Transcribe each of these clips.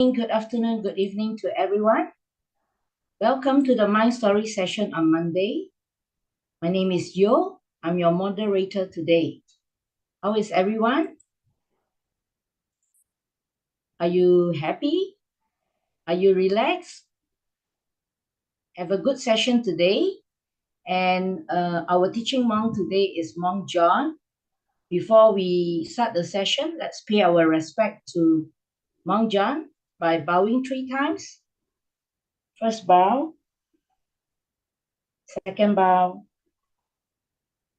Good afternoon, good evening to everyone. Welcome to the Mind Story session on Monday. My name is Yo. I'm your moderator today. How is everyone? Are you happy? Are you relaxed? Have a good session today. And our teaching monk today is Monk John. Before we start the session, let's pay our respect to Monk John by bowing 3 times. First bow, second bow,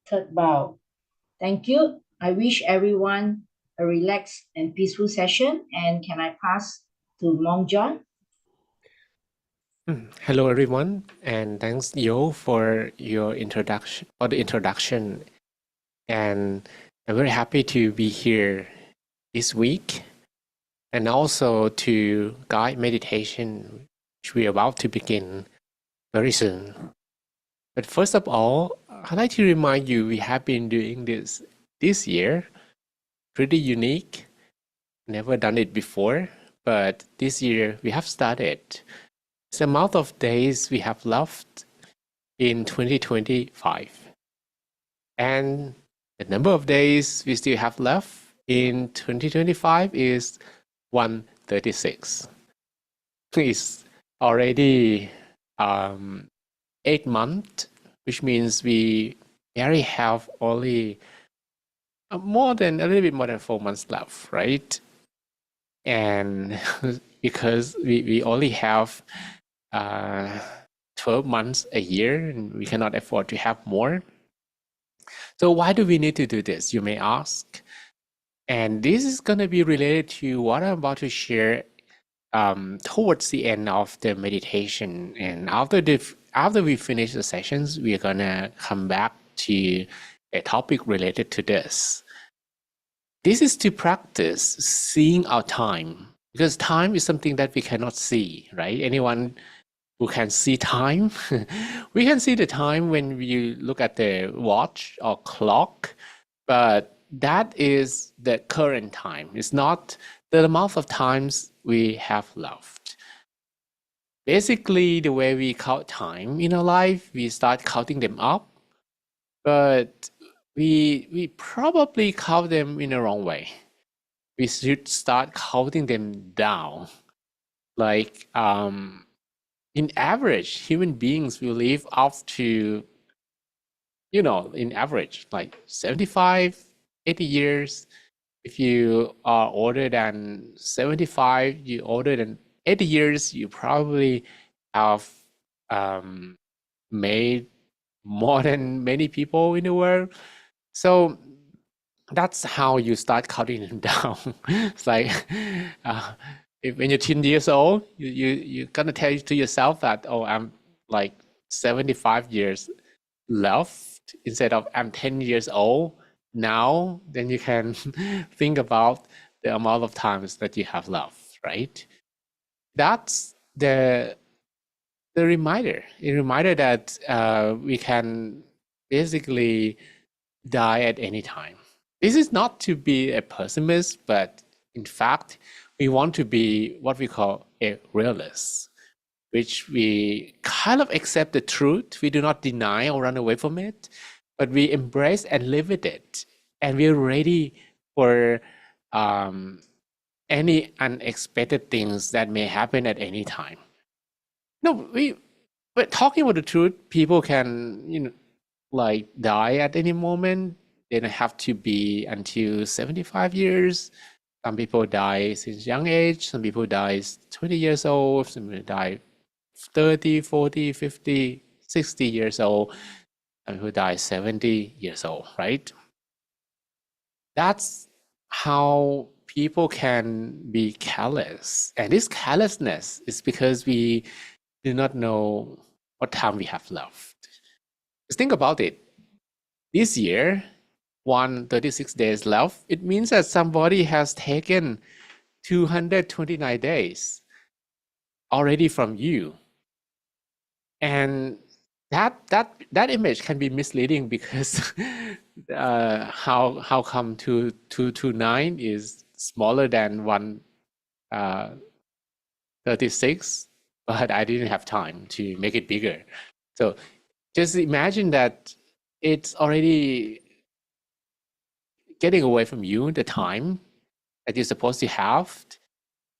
third bow. Thank you. I wish everyone a relaxed and peaceful session. And can I pass to Monk John? Hello, everyone, and thanks, Yo, for your introduction. And I'm very happy to be here this week, and also to guide meditation, which we're about to begin very soon. But first of all, I'd like to remind you we have been doing this year, pretty unique. Never done it before, but this year we have started. The amount of days we have left in 2025, and the number of days we still have left in 2025 is 136. It's already 8 months, which means we barely have only a little bit more than 4 months left, right? And because we only have 12 months a year, and we cannot afford to have more. So why do we need to do this, you may ask? And this is going to be related to what I'm about to share towards the end of the meditation. And after we finish the sessions, we're going to come back to a topic related to this. This is to practice seeing our time, because time is something that we cannot see, right? Anyone who can see time? We can see the time when we look at the watch or clock, but that is the current time. It's not the amount of times we have left. Basically, the way we count time in our life, we start counting them up, but we probably count them in the wrong way. We should start counting them down. Like in average, human beings will live up to, in average, like 75, 80 years. If you are older than 75, you're older than 80 years, you probably have made more than many people in the world. So that's how you start counting them down. It's like when you're 10 years old, you're gonna tell to yourself that, oh, I'm like 75 years left instead of I'm 10 years old now. Then you can think about the amount of times that you have left, right? That's the reminder. A reminder that we can basically die at any time. This is not to be a pessimist, but in fact, we want to be what we call a realist, which we kind of accept the truth. We do not deny or run away from it, but we embrace and live with it. And we're ready for any unexpected things that may happen at any time. No, but talking about the truth, people can, like die at any moment. They don't have to be until 75 years. Some people die since young age. Some people die 20 years old. Some people die 30, 40, 50, 60 years old. Some people die 70 years old, right? That's how people can be careless. And this carelessness is because we do not know what time we have left. Just think about it. This year, 136 days left, it means that somebody has taken 229 days already from you. And that image can be misleading because how come 229 is smaller than 1 36, but I didn't have time to make it bigger. So just imagine that it's already getting away from you, the time that you're supposed to have.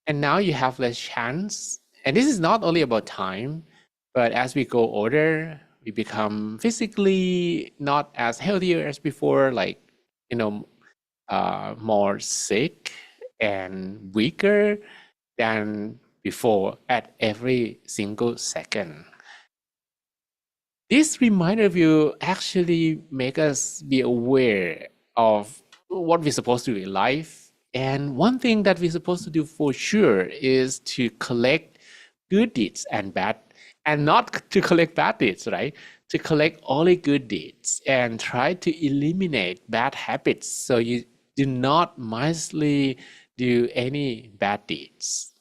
And now you have less chance. And this is not only about time, but as we go older, we become physically not as healthier as before, like, you know, more sick and weaker than before at every single second. This reminder will actually make us be aware of what we're supposed to do in life. And one thing that we're supposed to do for sure is to collect good deeds and bad, and not to collect bad deeds, right? To collect only good deeds and try to eliminate bad habits so you do not mindlessly do any bad deeds.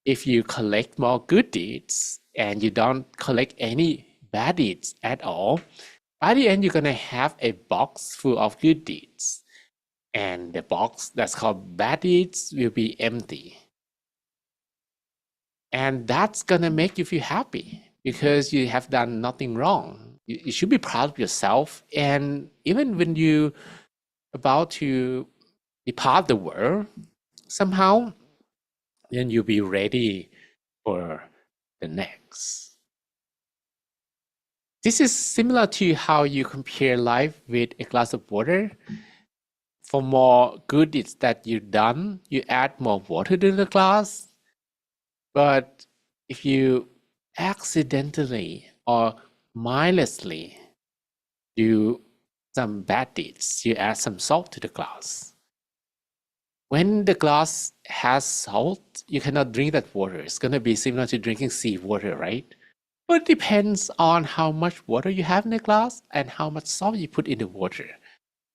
If you collect more good deeds and you don't collect any bad deeds at all, by the end, you're going to have a box full of good deeds. And the box that's called bad deeds will be empty. And that's going to make you feel happy because you have done nothing wrong. You should be proud of yourself. And even when you about to depart the world, somehow, then you'll be ready for the next. This is similar to how you compare life with a glass of water. For more good deeds that you've done, you add more water to the glass. But if you accidentally or mindlessly do some bad deeds, you add some salt to the glass. When the glass has salt, you cannot drink that water. It's going to be similar to drinking seawater, right? But it depends on how much water you have in the glass and how much salt you put in the water.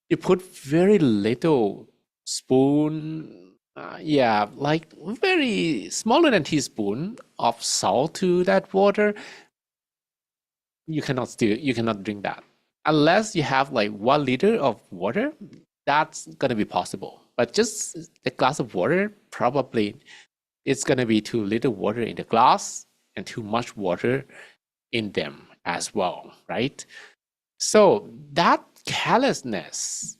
You put very little spoon, like very smaller than teaspoon of salt to that water, you cannot drink that. Unless you have like 1 liter of water, that's gonna be possible. But just a glass of water, probably it's gonna be too little water in the glass and too much water in them as well, right? So that carelessness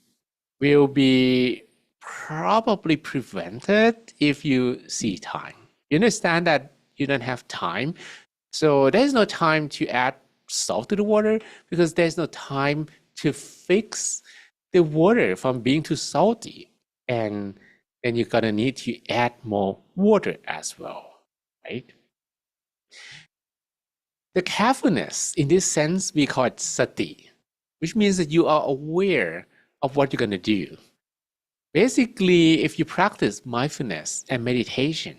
will be probably prevented if you see time. You understand that you don't have time. So there's no time to add salt to the water because there's no time to fix the water from being too salty. And then you're gonna need to add more water as well, right? The carefulness, in this sense, we call it sati, which means that you are aware of what you're going to do. Basically, if you practice mindfulness and meditation,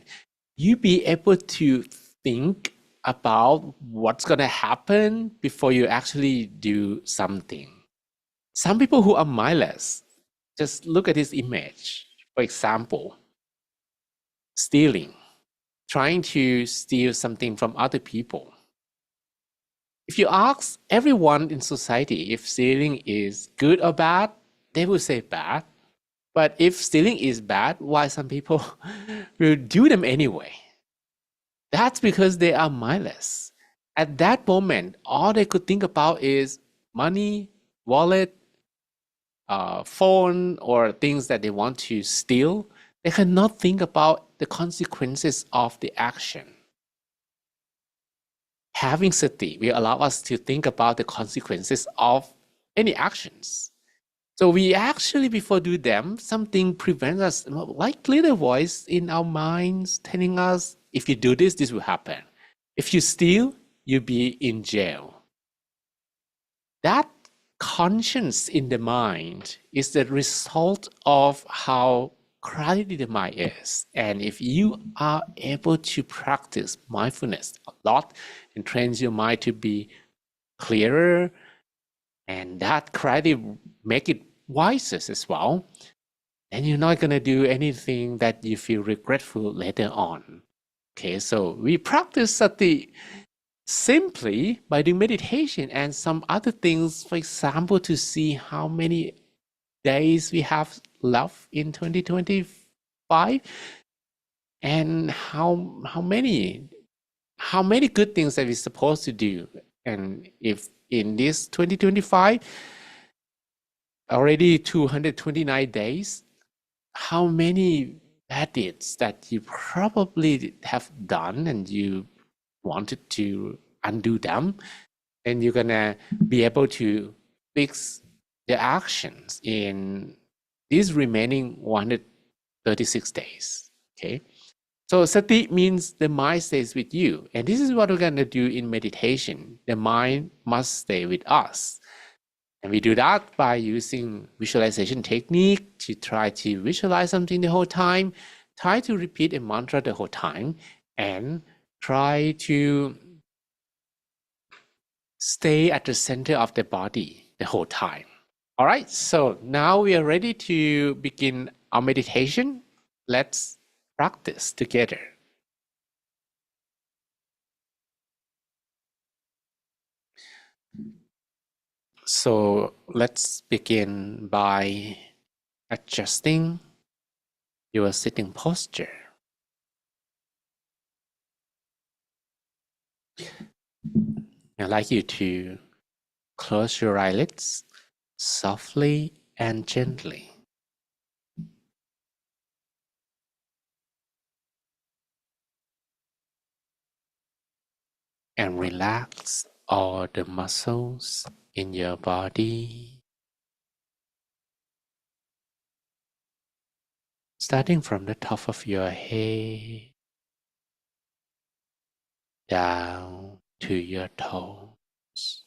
you be able to think about what's going to happen before you actually do something. Some people who are mindless, just look at this image. For example, stealing, trying to steal something from other people. If you ask everyone in society if stealing is good or bad, they will say bad. But if stealing is bad, why some people will do them anyway? That's because they are mindless. At that moment, all they could think about is money, wallet, phone, or things that they want to steal. They cannot think about the consequences of the action. Having sati will allow us to think about the consequences of any actions. So we actually, before do them, something prevents us, like little voice in our minds telling us, if you do this, this will happen. If you steal, you'll be in jail. That conscience in the mind is the result of how crowded the mind is. And if you are able to practice mindfulness a lot and train your mind to be clearer, and that clarity make it wiser as well, then you're not going to do anything that you feel regretful later on. Okay, so we practice sati simply by doing meditation and some other things, for example, to see how many days we have left in 2025. and how many good things that we're supposed to do. And if in this 2025 already 229 days, how many bad deeds that you probably have done and you wanted to undo them, and you're gonna be able to fix the actions in these remaining 136 days. Okay, so sati means the mind stays with you, and this is what we're gonna do in meditation. The mind must stay with us, and we do that by using visualization technique to try to visualize something the whole time, try to repeat a mantra the whole time, and try to stay at the center of the body the whole time. All right, so now we are ready to begin our meditation. Let's practice together. So let's begin by adjusting your sitting posture. I'd like you to close your eyelids softly and gently, and relax all the muscles in your body, starting from the top of your head down to your toes.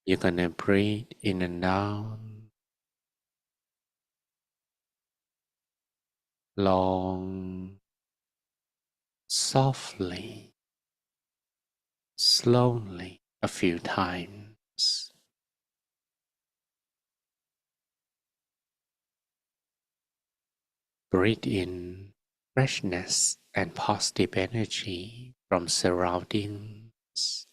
You're gonna breathe in and out long, softly, slowly a few times. Breathe in freshness and positive energy from surroundings,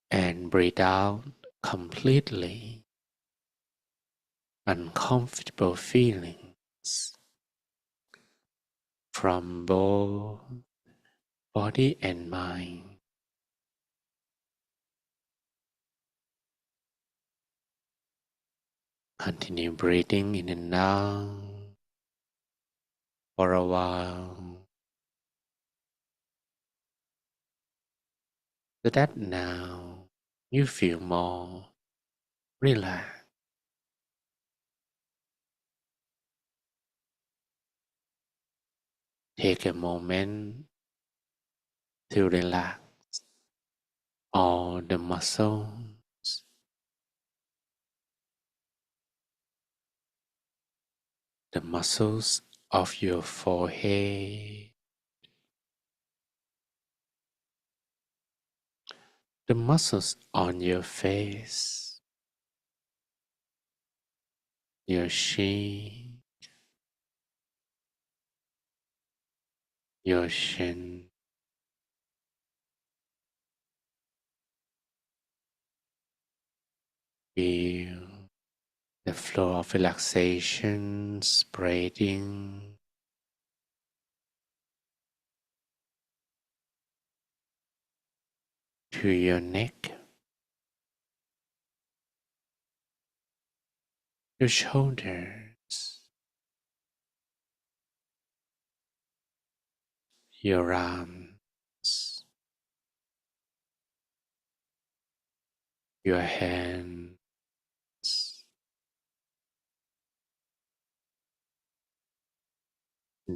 and breathe out completely uncomfortable feelings from both body and mind. Continue breathing in and out for a while, so that now you feel more relaxed. Take a moment to relax all the muscles, the muscles of your forehead, the muscles on your face, your chin, your shin. Feel the flow of relaxation spreading to your neck, your shoulders, your arms, your hands,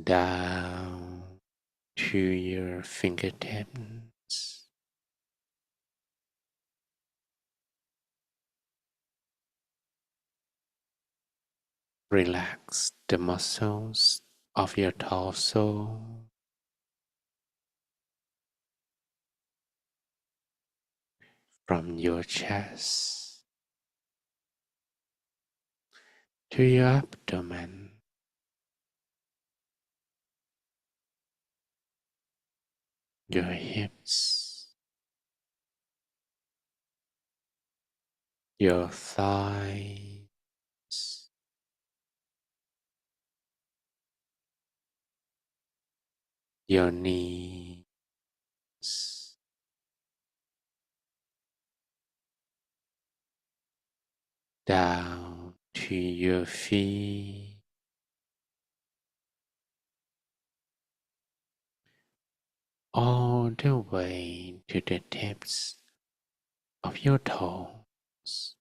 down to your fingertips. Relax the muscles of your torso, from your chest to your abdomen, your hips, your thighs, your knees, down to your feet, all the way to the tips of your toes,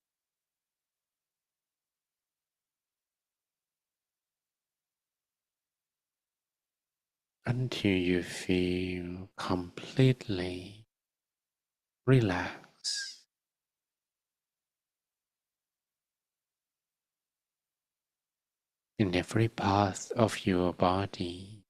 until you feel completely relaxed in every part of your body.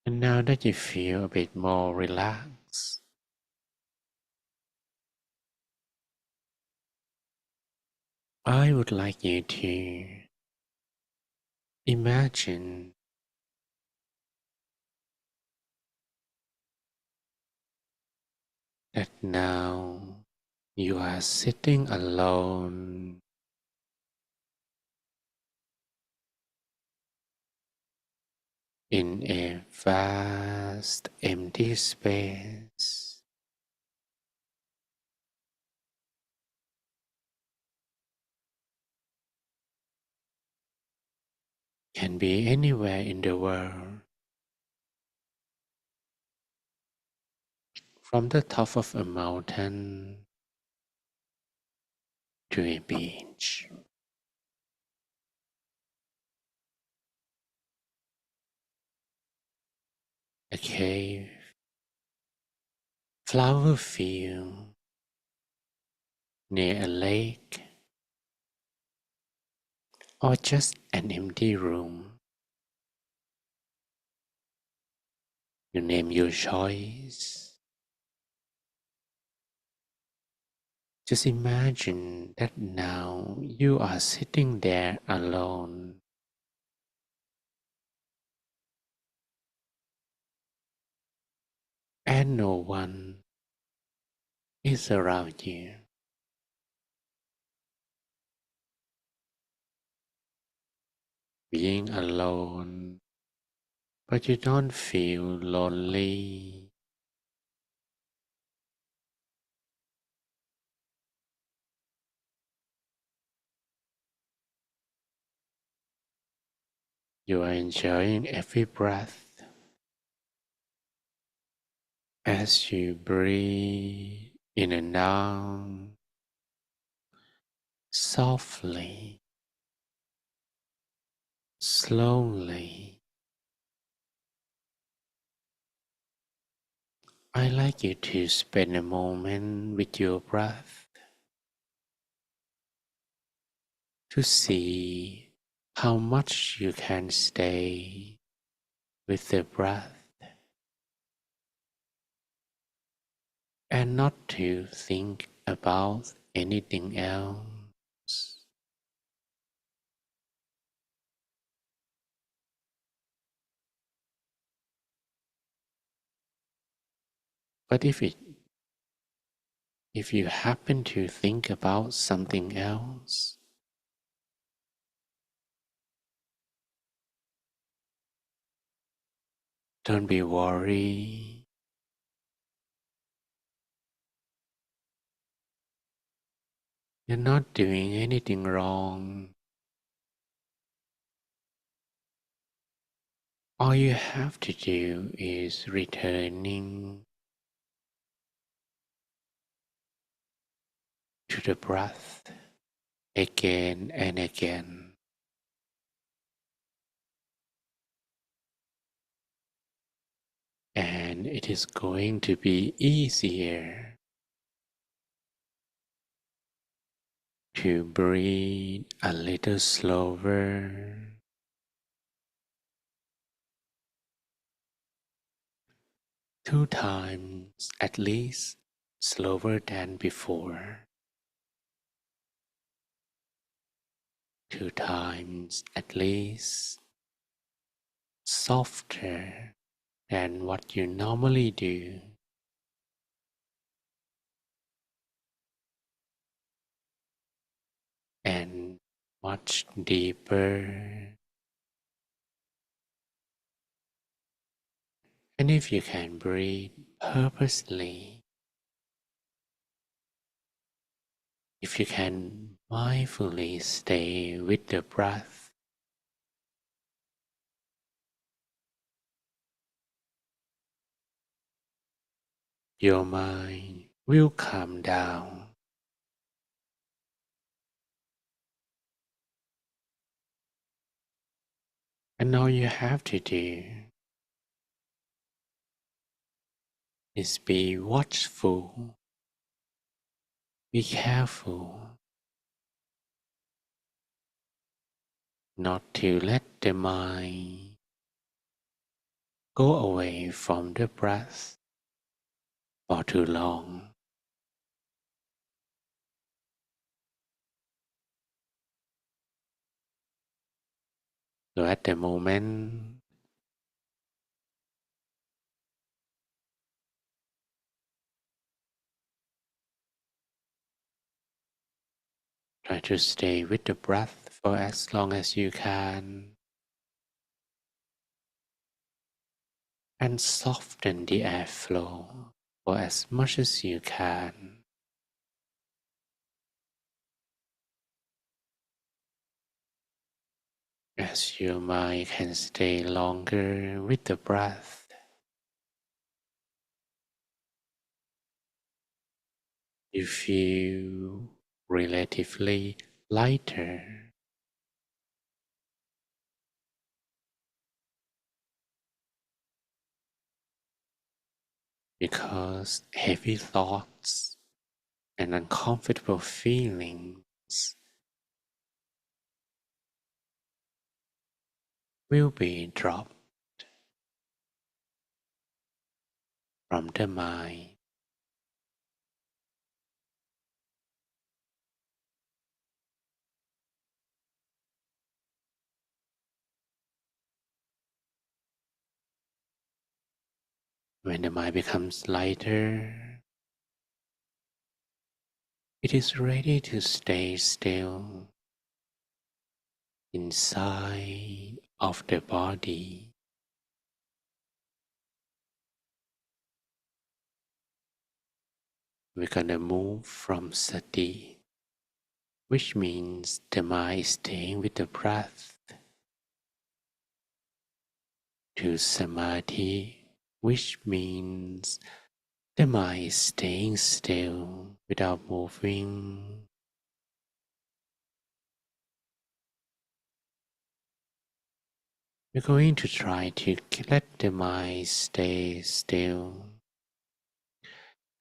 And now that you feel a bit more relaxed, I would like you to imagine that now you are sitting alone in a vast empty space. Can be anywhere in the world, from the top of a mountain to a beach, a cave, flower field, near a lake, or just an empty room. You name your choice. Just imagine that now you are sitting there alone, and no one is around you. Being alone, but you don't feel lonely. You are enjoying every breath as you breathe in and out softly, slowly. I like you to spend a moment with your breath to see how much you can stay with the breath and not to think about anything else. But if you happen to think about something else, don't be worried. You're not doing anything wrong. All you have to do is returning to the breath again and again. And it is going to be easier to breathe a little slower, 2 times at least slower than before. 2 times at least, softer than what you normally do, and much deeper. And if you can breathe purposely, if you can mindfully stay with the breath, your mind will calm down. And all you have to do is be watchful, be careful, not to let the mind go away from the breath for too long. So at the moment, try to stay with the breath for as long as you can and soften the airflow for as much as you can. As your mind can stay longer with the breath, you feel relatively lighter because heavy thoughts and uncomfortable feelings will be dropped from the mind. When the mind becomes lighter, it is ready to stay still inside of the body. We're gonna move from sati, which means the mind is staying with the breath, to samadhi, which means the mind is staying still without moving. We're going to try to let the mind stay still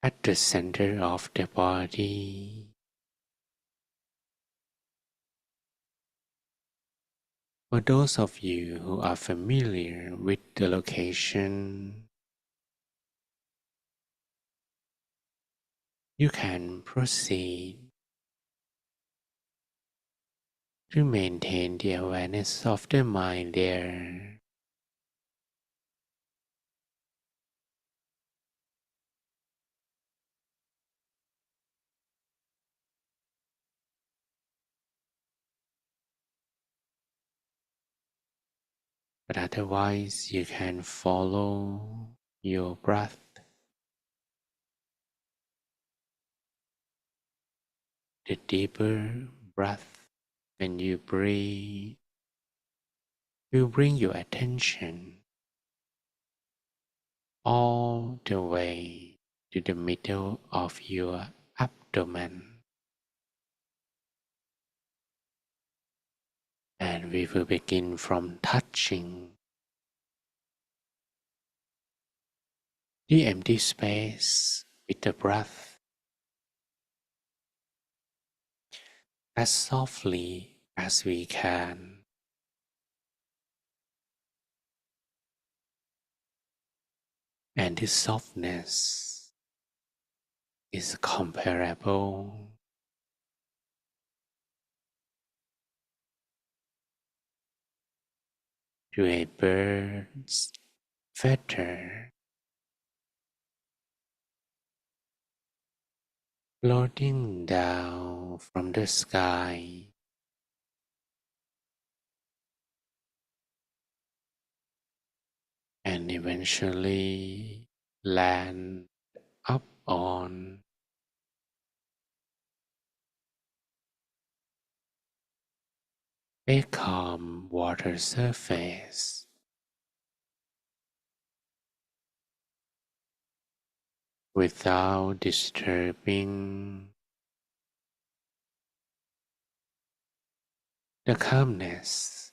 at the center of the body. For those of you who are familiar with the location, you can proceed to maintain the awareness of the mind there. But otherwise, you can follow your breath. The deeper breath when you breathe will bring your attention all the way to the middle of your abdomen. And we will begin from touching the empty space with the breath as softly as we can. And this softness is comparable to a bird's feather floating down from the sky and eventually land up on a calm water surface without disturbing the calmness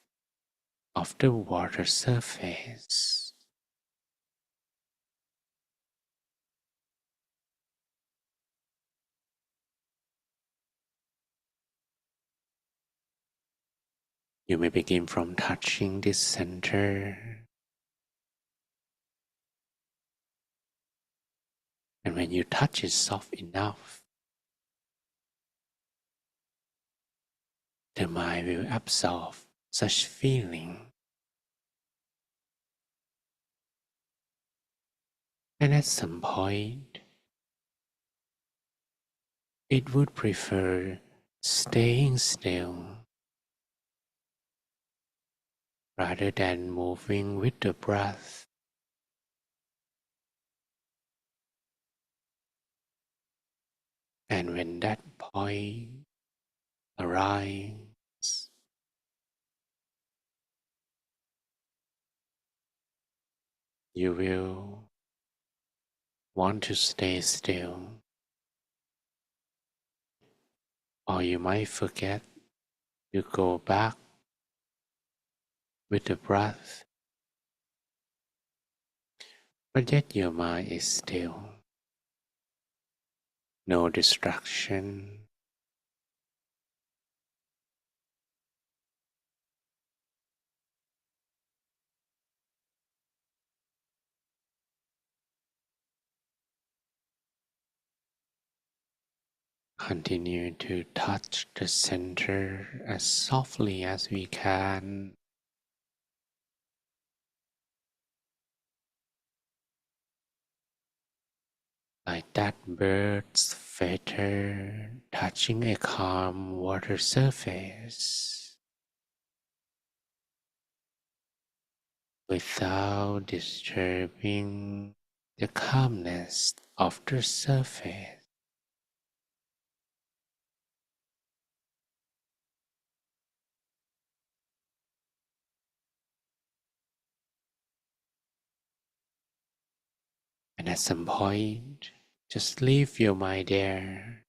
of the water surface. You may begin from touching this center, and when you touch it soft enough, the mind will absorb such feeling, and at some point, it would prefer staying still rather than moving with the breath. And when that point arrives, you will want to stay still, or you might forget to go back with the breath, but yet your mind is still. No distraction. Continue to touch the center as softly as we can, like that bird's feather touching a calm water surface, without disturbing the calmness of the surface. And at some point, just leave your mind there.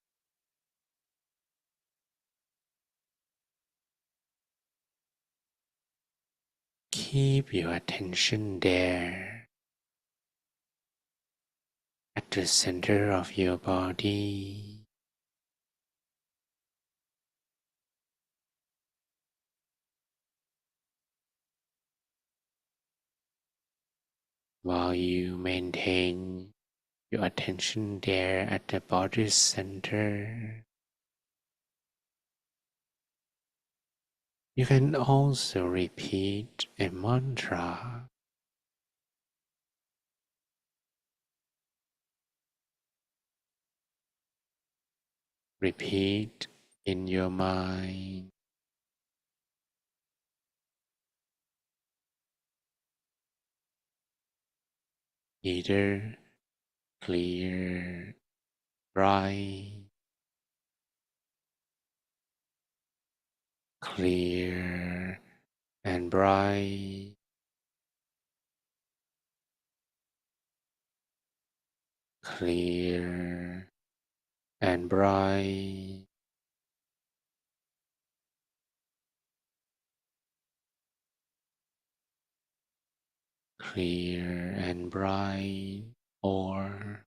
Keep your attention there at the center of your body. While you maintain your attention there at the body center, you can also repeat a mantra. Repeat in your mind, either clear, bright, clear and bright, clear and bright, clear and bright, or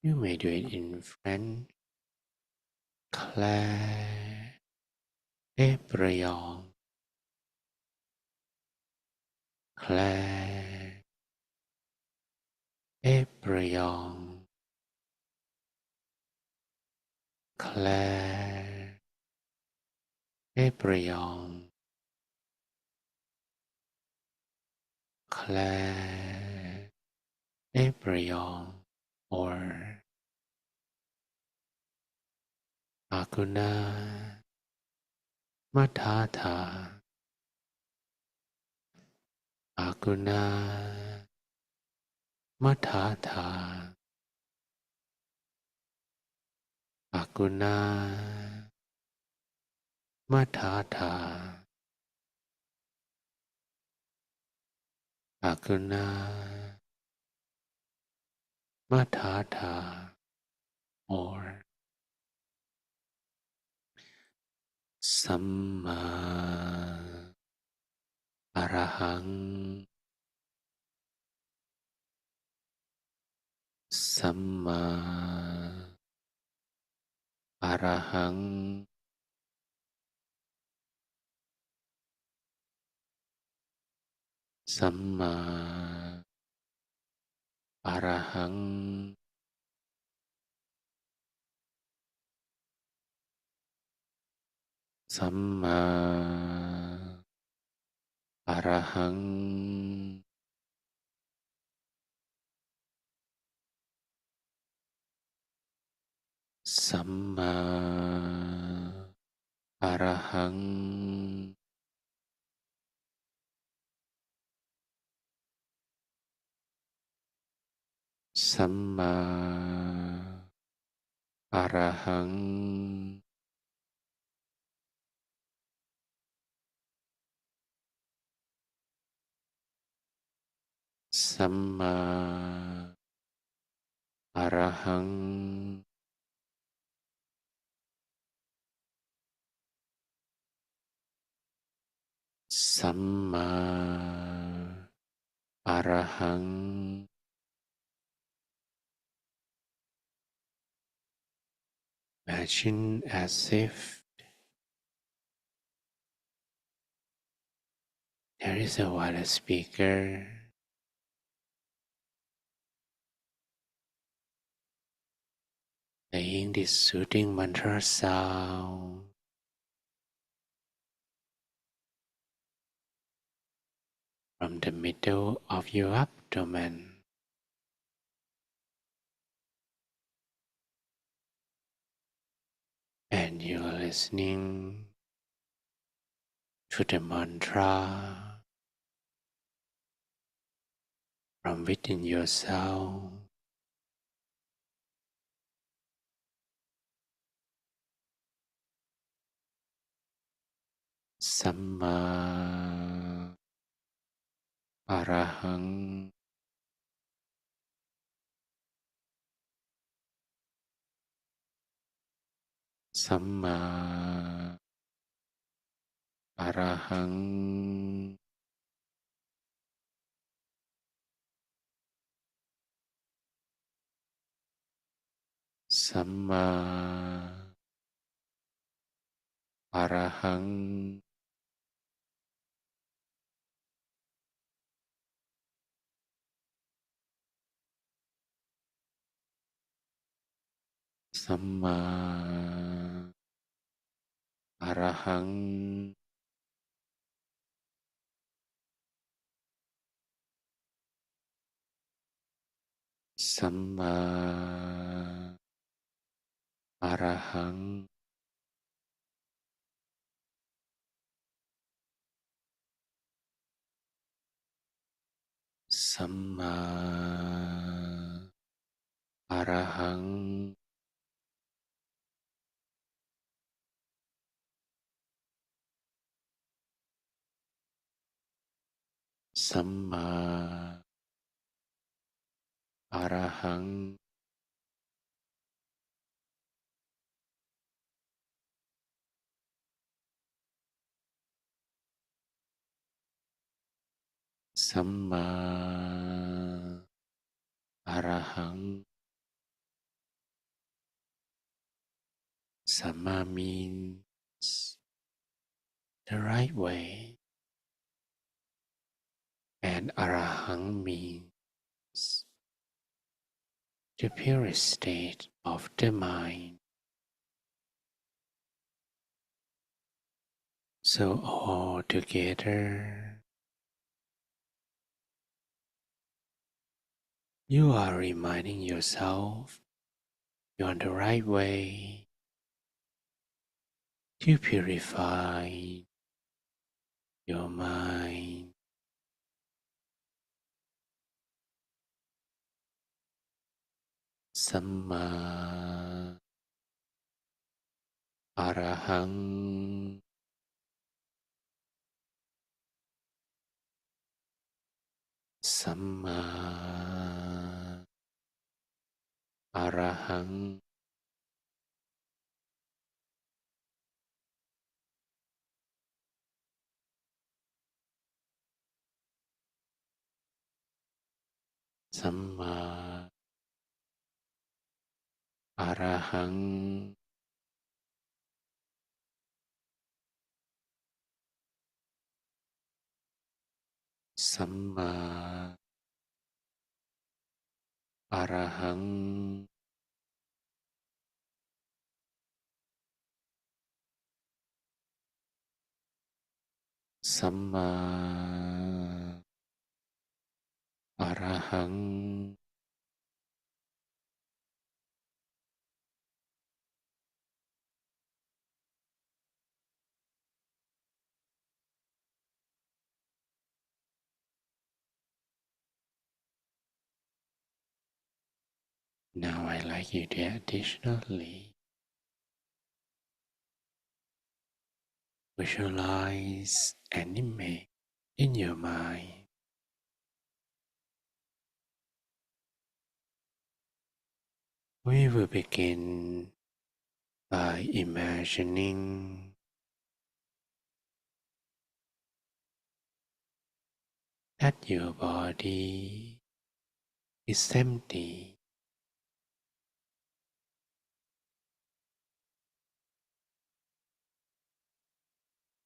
you may do it in French. Clair et brillant, clair et brillant, clair et brillant. declare Embryo or Aguna Matata Aguna Matata Aguna Matata Aguna Matata or Samma Arahang Samma Arahang Samma Arahang Samma Arahang Samma Arahang Samma Arahang Samma Arahang Samma Arahang Imagine as if there is a wireless speaker playing this soothing mantra sound from the middle of your abdomen, and you're listening to the mantra from within yourself. Samma Arahang Samma Arahang Samma Arahang Samma Arahang Samma Arahang Samma Arahang Samma Arahang Samma Arahang Samma means the right way, and Arahang means the purest state of the mind. So all together, you are reminding yourself you're on the right way to purify your mind. Samma Arahang Samma Arahang Samma Arahang Samma Arahang Samma Arahang. Now I'd like you to additionally visualize an image in your mind. We will begin by imagining that your body is empty.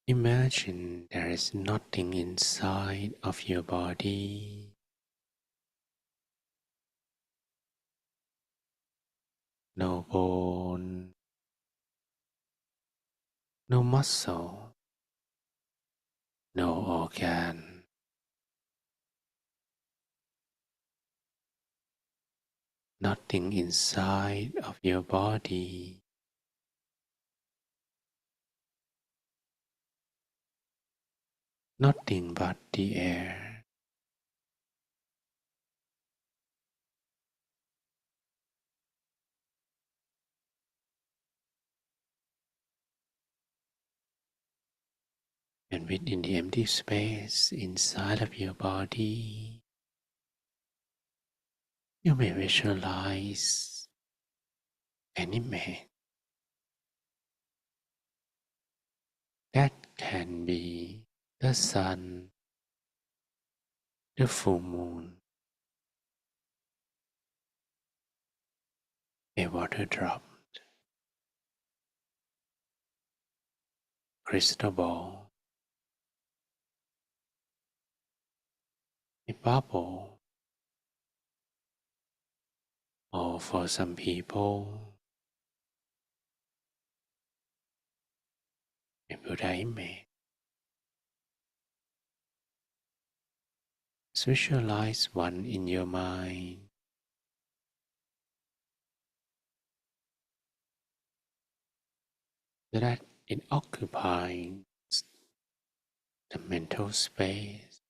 Imagine there is nothing inside of your body, no bone, no muscle, no organ, nothing inside of your body, nothing but the air. And within the empty space inside of your body, you may visualize an image that can be the sun, the full moon, a water drop, crystal ball, a bubble, or for some people, a Buddha image. Visualize one in your mind so that it occupies the mental space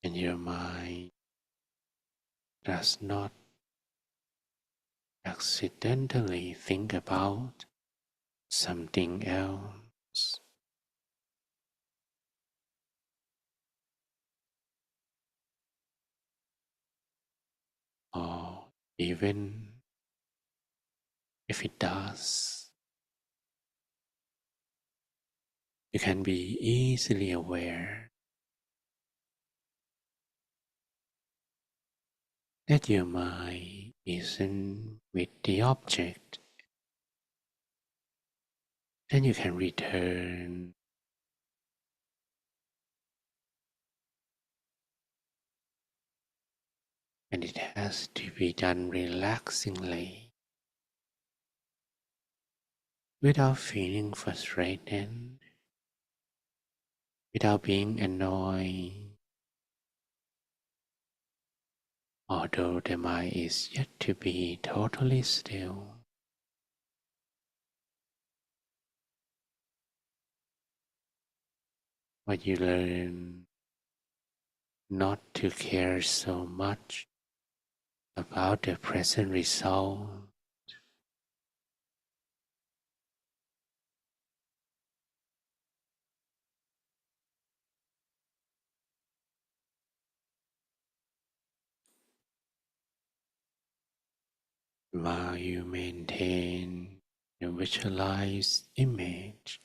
and your mind does not accidentally think about something else, or even if it does, you can be easily aware that your mind isn't with the object. Then you can return and it has to be done relaxingly without feeling frustrated, without being annoyed, although the mind is yet to be totally still. But you learn not to care so much about the present result. While you maintain the visualized image,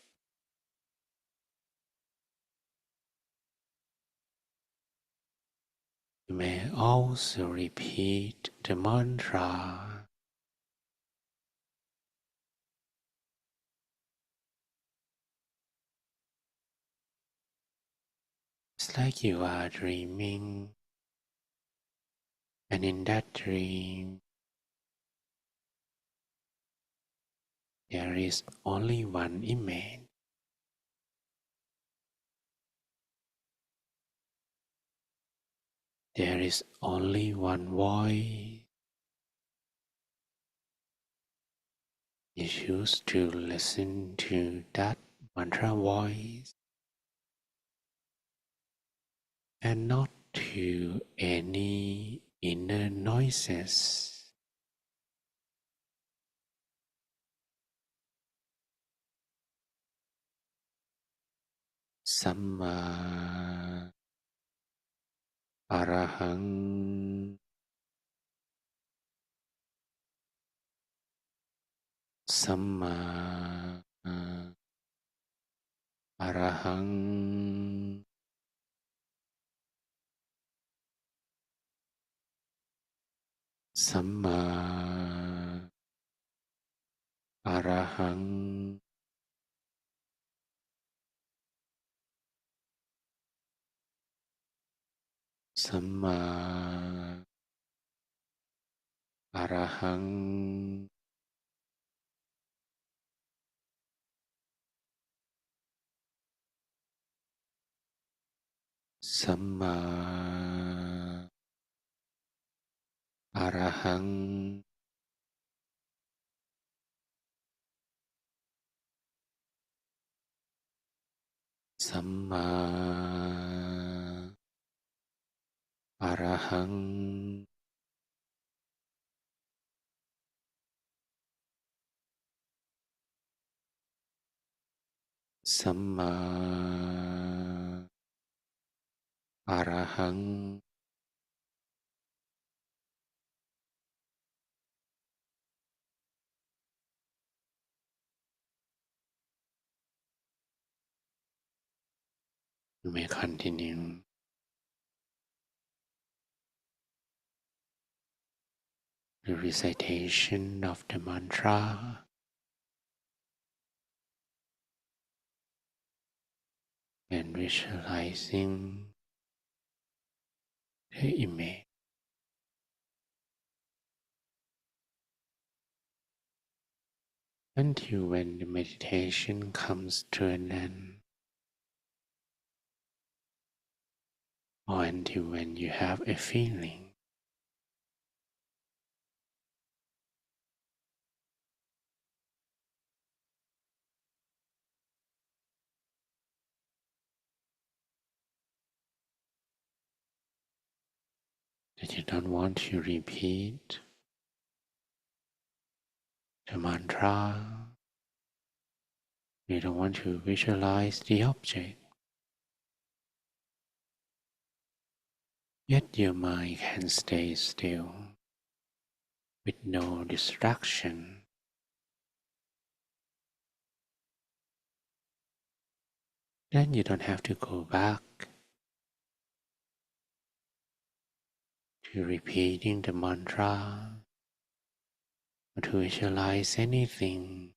you may also repeat the mantra. It's like you are dreaming, and in that dream, there is only one image. There is only one voice. You choose to listen to that mantra voice and not to any inner noises. Samma Arahang, Samma Arahang, Samma Arahang, Samma Arahang, Samma Arahang, Samma Arahang, Samma Arahang. You may continue the recitation of the mantra and visualizing the image until when the meditation comes to an end, or until when you have a feeling that you don't want to repeat the mantra, you don't want to visualize the object, yet your mind can stay still with no distraction. Then you don't have to go back to repeating the mantra or to visualize anything.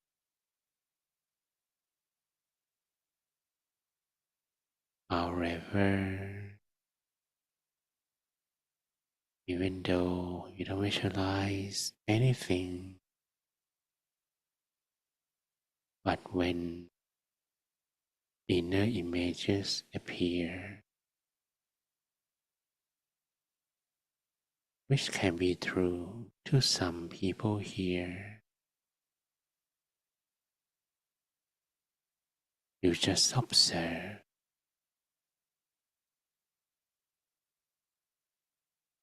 However, even though you don't visualize anything, but when inner images appear, which can be true to some people here. You just observe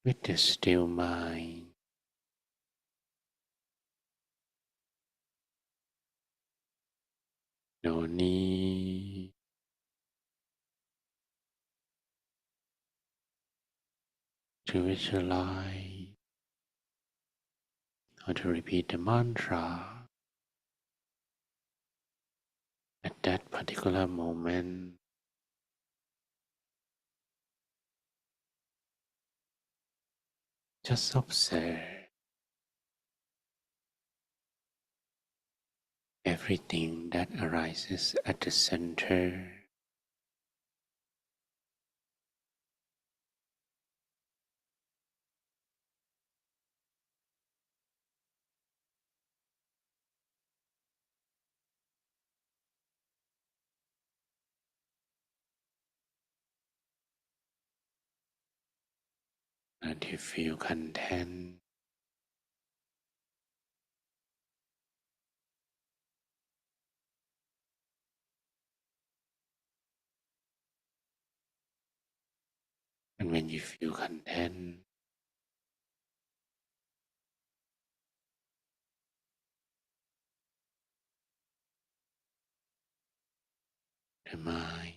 with a still mind. No need to visualize or to repeat the mantra at that particular moment. Just observe everything that arises at the center. And you feel content and when you feel content, the mind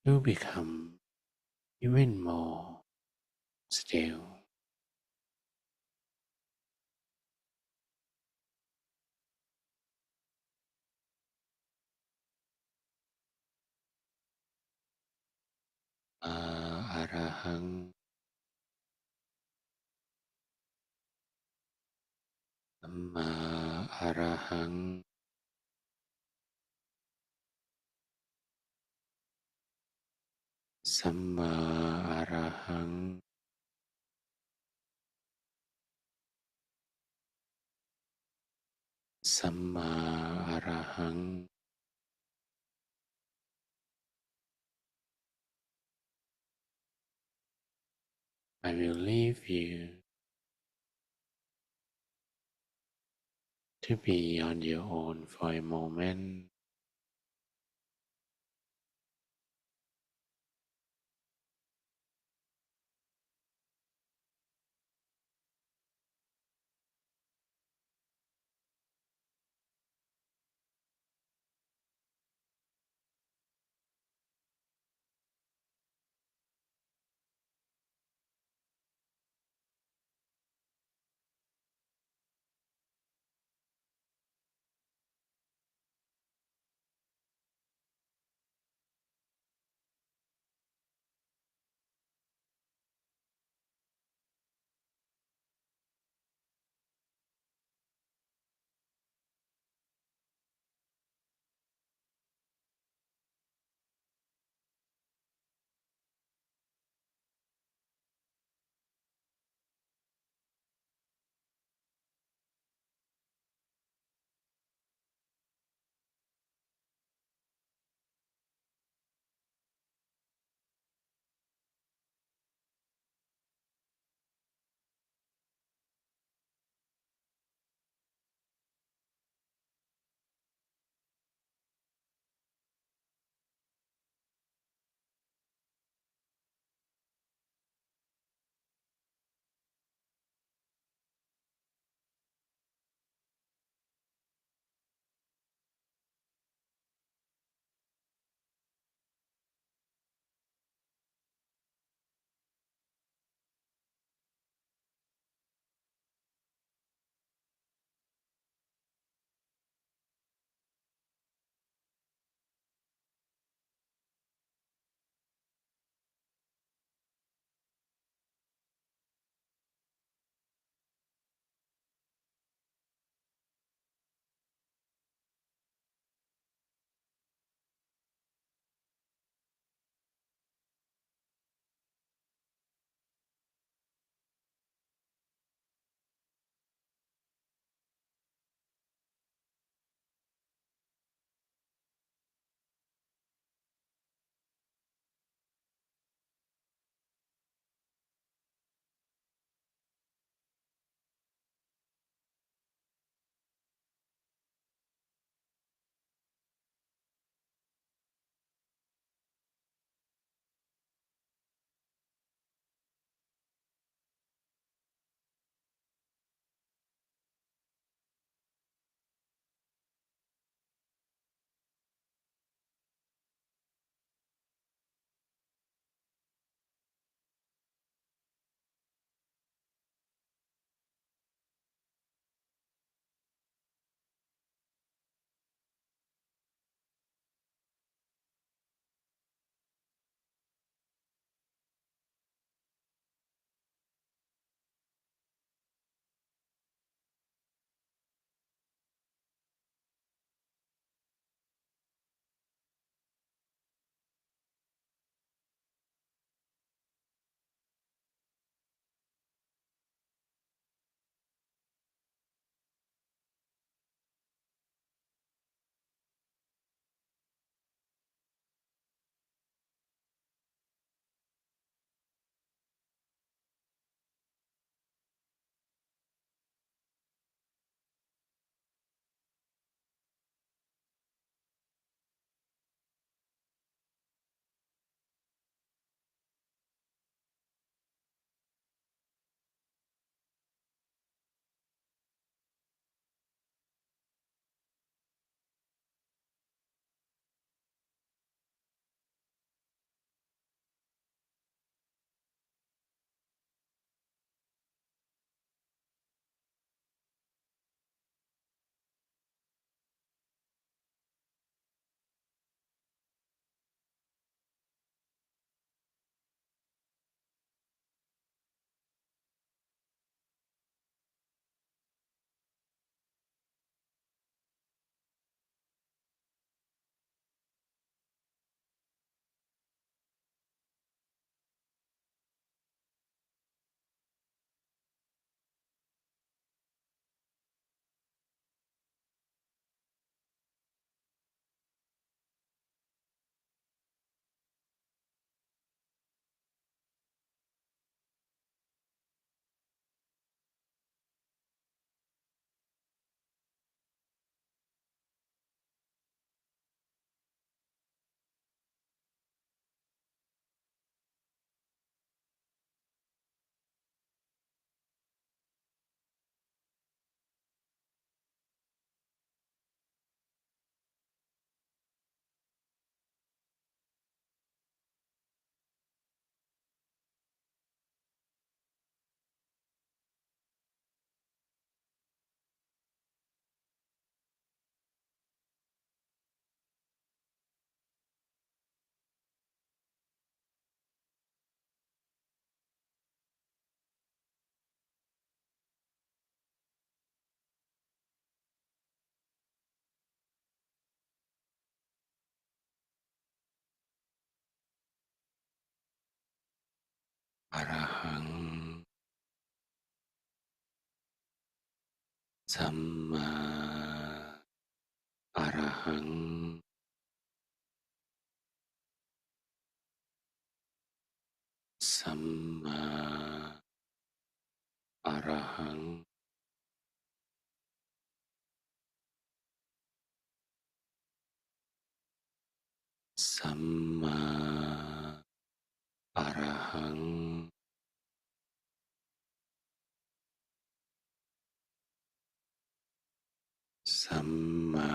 will become even more still. Arahang, Samma Arahang, Samma Arahang, Samma Arahang. I will leave you to be on your own for a moment. สัมมาอรหังสัมมาอรหังสัมมาอรหัง สัมมา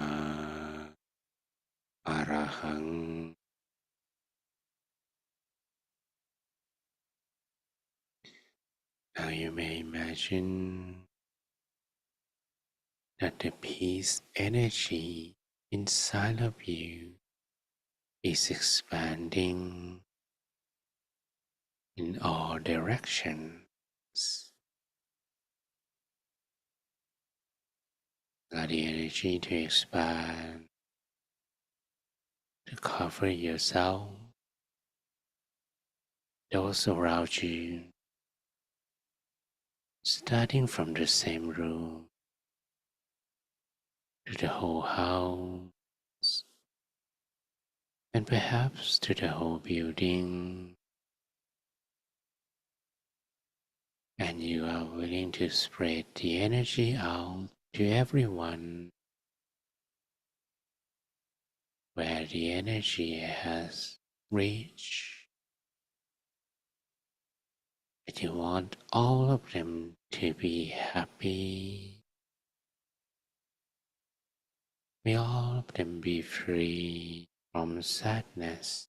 อรหัง Now you may imagine that the peace energy inside of you is expanding in all directions. Allow the energy to expand, to cover yourself, those around you, starting from the same room to the whole house, and perhaps to the whole building, and you are willing to spread the energy out to everyone where the energy has reached. But you want all of them to be happy. May all of them be free from sadness.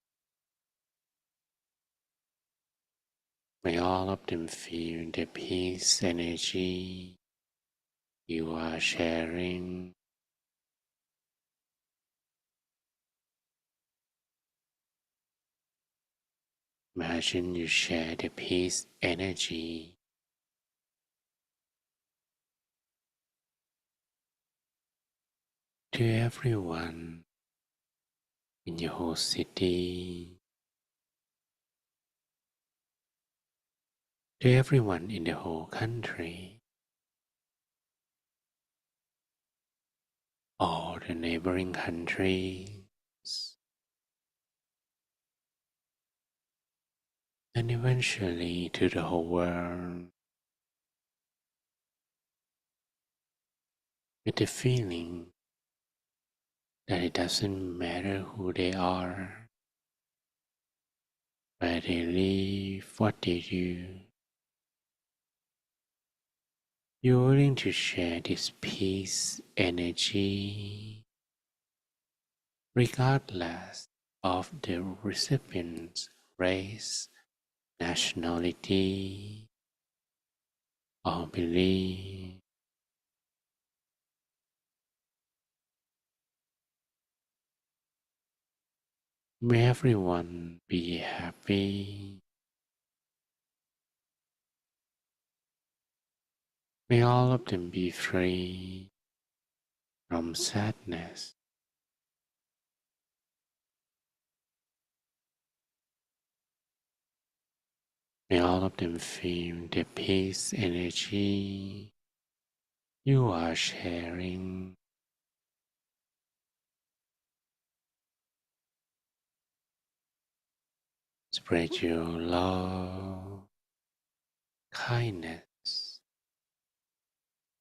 May all of them feel the peace energy you are sharing. Imagine you share the peace energy to everyone in your whole city, to everyone in the whole country, all the neighboring countries, and eventually to the whole world, with the feeling that it doesn't matter who they are, where they live, what they do. You're willing to share this peace energy regardless of the recipient's race, nationality, or belief. May everyone be happy. May all of them be free from sadness. May all of them feel the peace energy you are sharing. Spread your love, kindness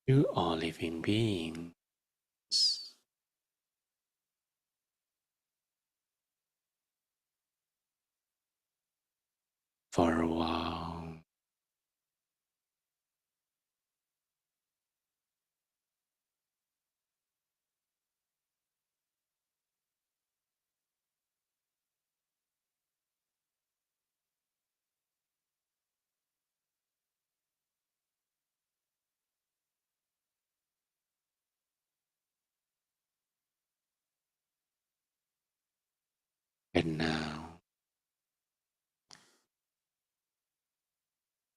to all living beings. For a while, and now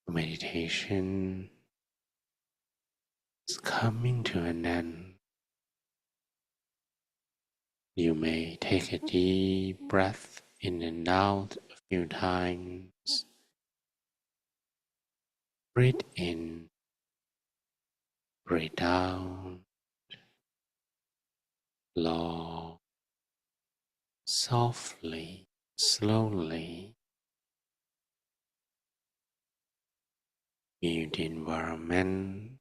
meditation is coming to an end. You may take a deep breath in and out a few times. Breathe in, Breathe out long, softly, slowly. Feel the environment,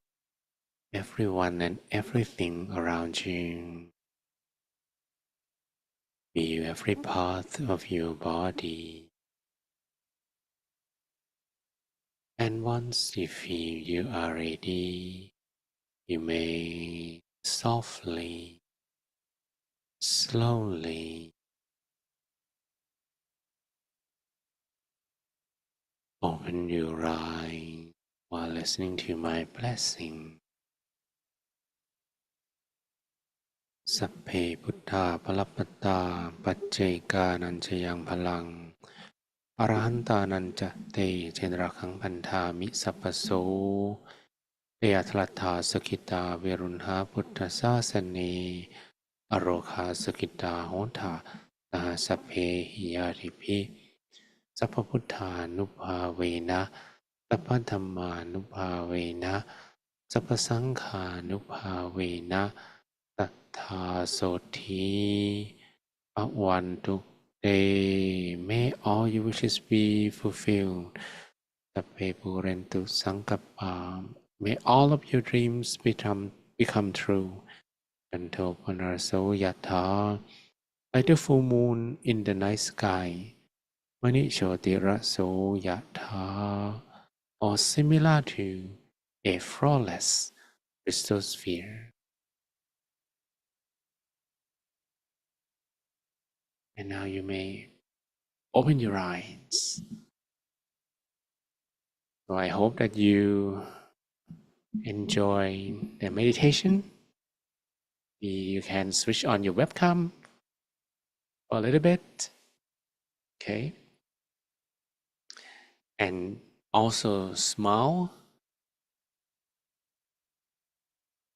everyone and everything around you. Feel every part of your body. And once you feel you are ready, you may softly, slowly open your eyes while listening to my blessing. สัพเพพุทธาภลปัตตาปัจเจกานัญจยังพลังอรหันตานันจะเตเจนราคังพันธามิสัพพโสเตยทลัตถาสกิตาเวรุณหาพุทธศาสเนอโรคาสกิตาโหทาสหสัพเพหิยาริภิสัพพพุทธานุภาเวนะสัพพธัมมานุภาเวนะสัพพสังฆานุภาเวนะตัทธาโสธีอวันตุเต may all your wishes be fulfilled สัพเพปุเรนตุสังกัปปา may all of your dreams become true จันโทปนรโสยถา like the full moon in the night sky มณิโชติระโสยถา or similar to a flawless crystal sphere. And now you may open your eyes. So I hope that you enjoy the meditation. You can switch on your webcam for a little bit. Okay. And also smile.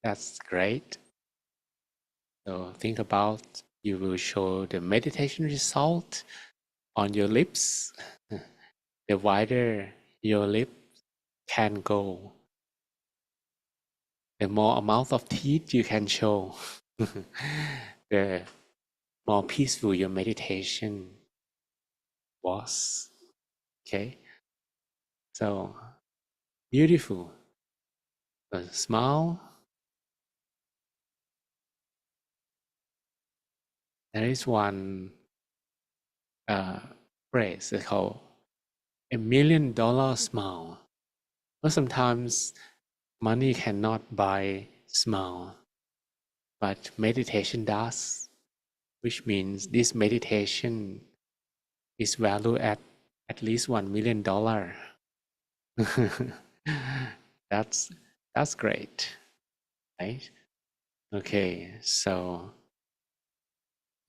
That's great. So think about you will show the meditation result on your lips. The wider your lip can go, the more amount of teeth you can show, the more peaceful your meditation was. Okay, so beautiful. So smile. There is one phrase called $1,000,000 smile. But sometimes money cannot buy smile, but meditation does, which means this meditation is valued at least $1,000,000. That's great, right? Okay, so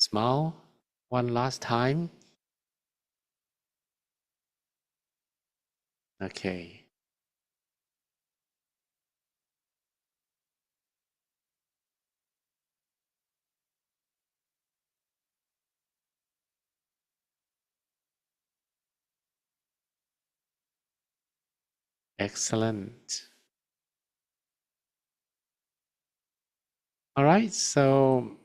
smile one last time. Okay. Excellent. All right, so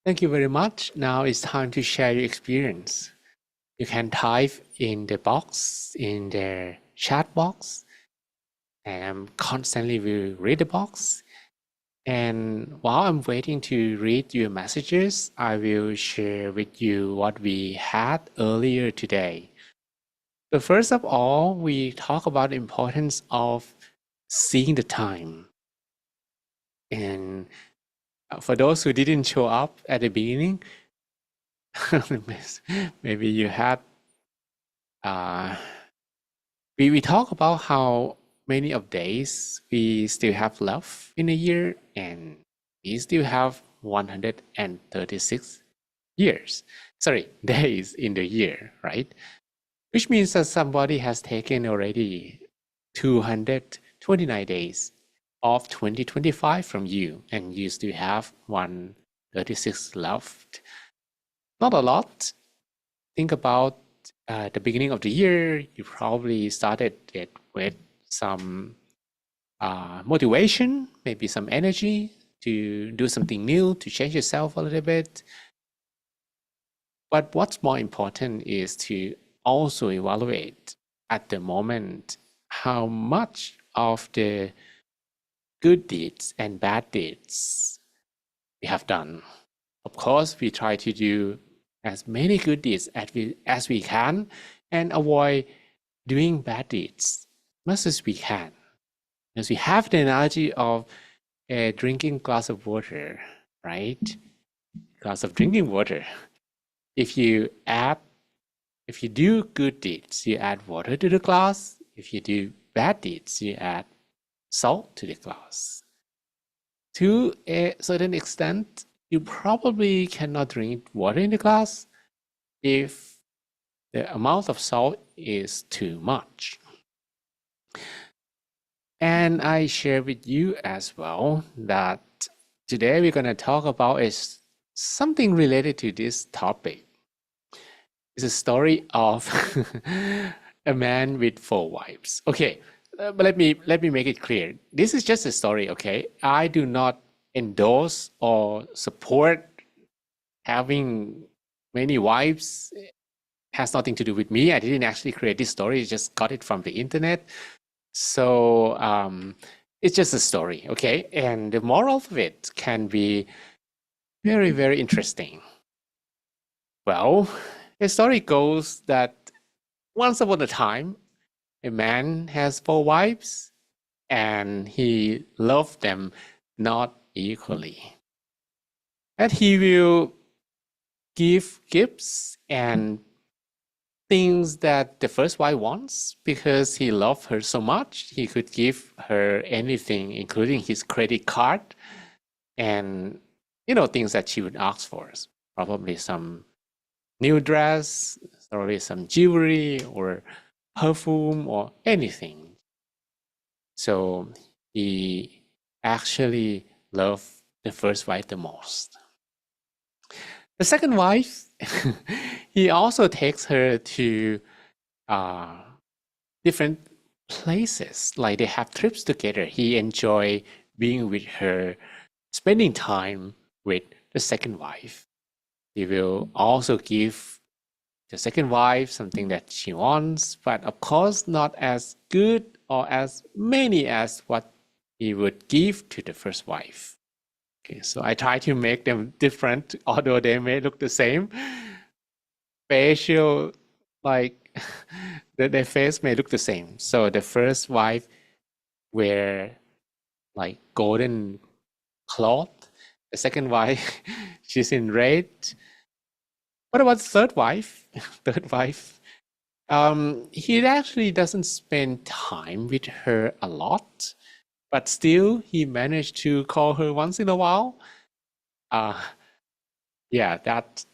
thank you very much. Now it's time to share your experience. You can type in the box, in the chat box, and constantly will read the box. And while I'm waiting to read your messages, I will share with you what we had earlier today. So first of all, we talk about the importance of seeing the time. And for those who didn't show up at the beginning, maybe you had we talk about how many of days we still have left in a year, and we still have 136 days in the year, right? Which means that somebody has taken already 229 days of 2025 from you, and you still have 136 left. Not a lot. Think about the beginning of the year. You probably started it with some motivation, maybe some energy to do something new, to change yourself a little bit. But what's more important is to also evaluate at the moment how much of the good deeds and bad deeds we have done. Of course, we try to do as many good deeds as we can and avoid doing bad deeds as much as we can. Because we have the analogy of drinking glass of water, right? Glass of drinking water. If you do good deeds, you add water to the glass. If you do bad deeds, you add salt to the glass. To a certain extent, you probably cannot drink water in the glass if the amount of salt is too much. And I share with you as well that today we're going to talk about is something related to this topic. It's a story of a man with 4 wives. Okay, but let me make it clear. This is just a story, okay? I do not endorse or support having many wives. It has nothing to do with me. I didn't actually create this story. I just got it from the internet. So it's just a story, okay? And the moral of it can be very, very interesting. Well, the story goes that once upon a time, a man has 4 wives and he loved them not equally. And he will give gifts and things that the first wife wants because he loved her so much. He could give her anything, including his credit card and, things that she would ask for. Probably some new dress, probably some jewelry or perfume or anything. So he actually loved the first wife the most. The second wife, he also takes her to different places. Like they have trips together. He enjoy being with her, spending time with the second wife. He will also give the second wife something that she wants, but of course not as good or as many as what he would give to the first wife. Okay, so I try to make them different, although they may look the same. Facial, like their face may look the same. So the first wife wear like golden cloth. The second wife, she's in red. What about the third wife? Third wife, he actually doesn't spend time with her a lot, but still he managed to call her once in a while. Yeah, that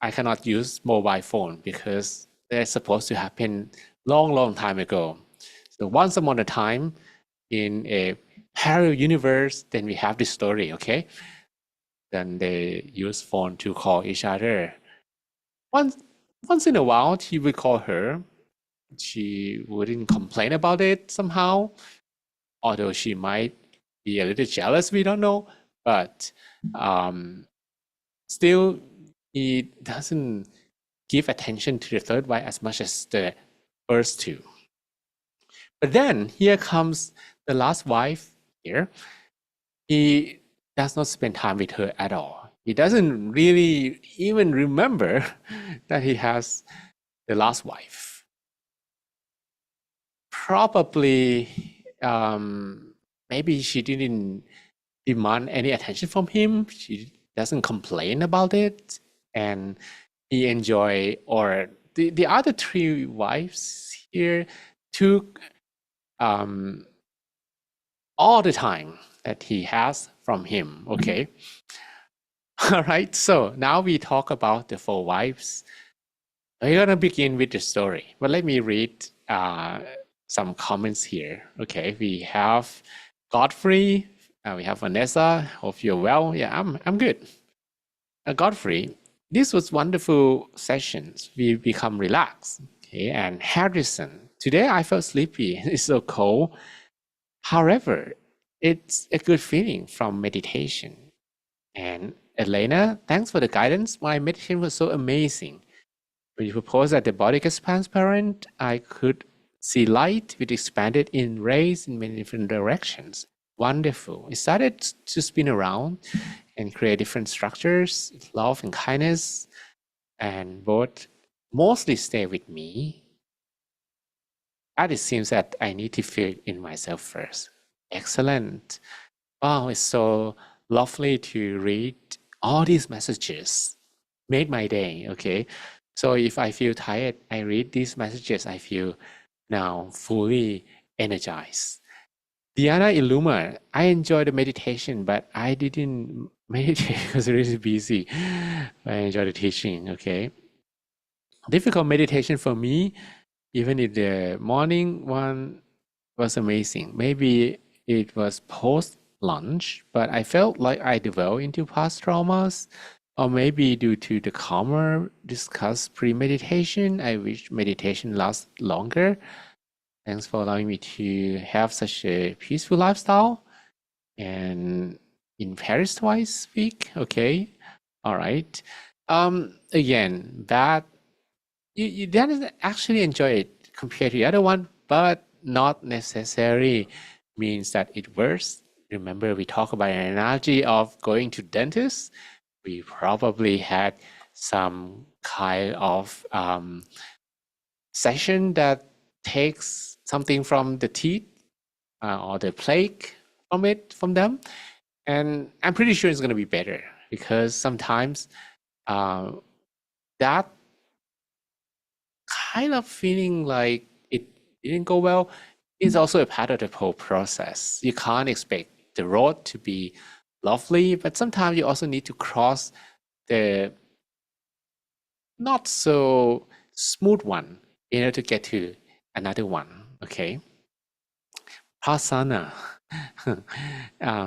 I cannot use mobile phone because they're supposed to happen long, long time ago. So once upon a time in a parallel universe, then we have this story, okay? Then they use phone to call each other. Once in a while, he would call her. She wouldn't complain about it somehow, although she might be a little jealous, we don't know. But still, he doesn't give attention to the third wife as much as the first two. But then here comes the last wife here. He does not spend time with her at all. He doesn't really even remember that he has the last wife. Probably, maybe she didn't demand any attention from him. She doesn't complain about it, and he enjoy. Or the other 3 wives here took all the time that he has from him. Okay. All right. So now we talk about the 4 wives. We're gonna begin with the story, but let me read some comments here. Okay, we have Godfrey, we have Vanessa. Hope you're well. Yeah, I'm good. Godfrey, this was wonderful sessions. We become relaxed. Okay, and Harrison, today I felt sleepy. It's so cold. However, it's a good feeling from meditation. And Elena, thanks for the guidance. My meditation was so amazing. When you proposed that the body gets transparent, I could see light which expanded in rays in many different directions. Wonderful. It started to spin around and create different structures, love and kindness, and both mostly stay with me. And it seems that I need to feel it in myself first. Excellent. Wow, it's so lovely to read all these messages. Made my day, okay? So if I feel tired, I read these messages, I feel now fully energized. Diana Illuma, I enjoyed the meditation, but I didn't meditate because I was really busy. I enjoyed the teaching, okay? Difficult meditation for me, even in the morning one was amazing. Maybe it was post lunch, but I felt like I developed into past traumas, or maybe due to the calmer discussed pre-meditation. I wish meditation lasts longer. Thanks for allowing me to have such a peaceful lifestyle. And in Paris twice a week, okay, all right. Again, that you didn't actually enjoy it compared to the other one, but not necessarily means that it works. Remember, we talk about an analogy of going to dentist. We probably had some kind of session that takes something from the teeth or the plaque from them, and I'm pretty sure it's going to be better because sometimes that kind of feeling like it didn't go well is also a part of the whole process. You can't expect the road to be lovely, but sometimes you also need to cross the not so smooth one in order to get to another one. Okay. Pasana,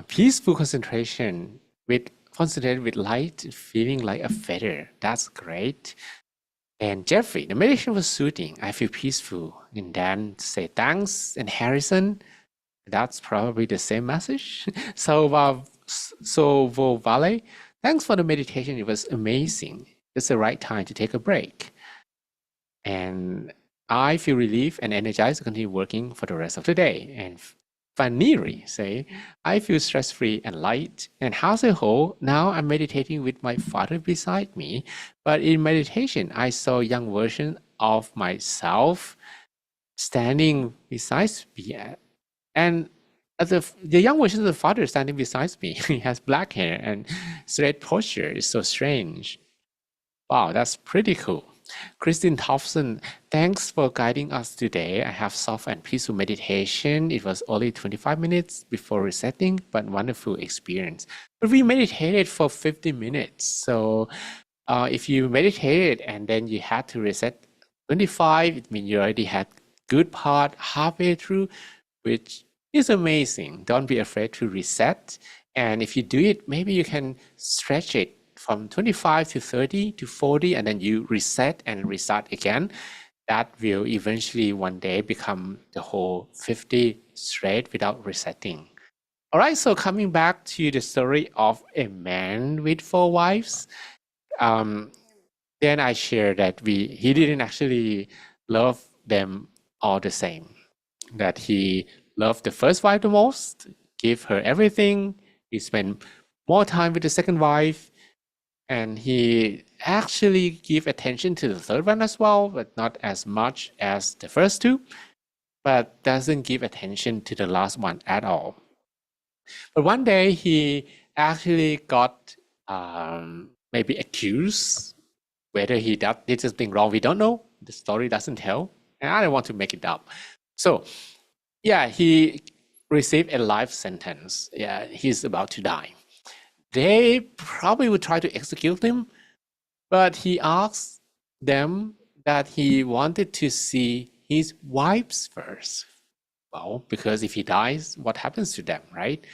peaceful concentration with concentrated with light, feeling like a feather. That's great. And Jeffrey, the meditation was soothing. I feel peaceful. And then say thanks. And Harrison, that's probably the same message. So Vale, thanks for the meditation. It was amazing. It's the right time to take a break. And I feel relief and energized to continue working for the rest of the day. And Vaniri say, I feel stress-free and light. And how's a whole? Now I'm meditating with my father beside me. But in meditation, I saw a young version of myself standing beside me. And the young version of the father standing beside me, he has black hair and straight posture. It's so strange. Wow, that's pretty cool. Christine Thompson, thanks for guiding us today. I have soft and peaceful meditation. It was only 25 minutes before resetting, but wonderful experience. But we meditated for 50 minutes. So if you meditated and then you had to reset 25, it means you already had good part halfway through, which is amazing. Don't be afraid to reset. And if you do it, maybe you can stretch it from 25 to 30 to 40, and then you reset and restart again. That will eventually one day become the whole 50 straight without resetting. All right, so coming back to the story of a man with 4 wives, then I shared that he didn't actually love them all the same. That he loved the first wife the most, gave her everything. He spent more time with the second wife, and he actually give attention to the third one as well, but not as much as the first two, but doesn't give attention to the last one at all. But one day he actually got maybe accused. Whether he did something wrong, we don't know. The story doesn't tell, and I don't want to make it up. So, yeah, he received a life sentence. Yeah, he's about to die. They probably would try to execute him, but he asked them that he wanted to see his wives first. Well, because if he dies, what happens to them, right?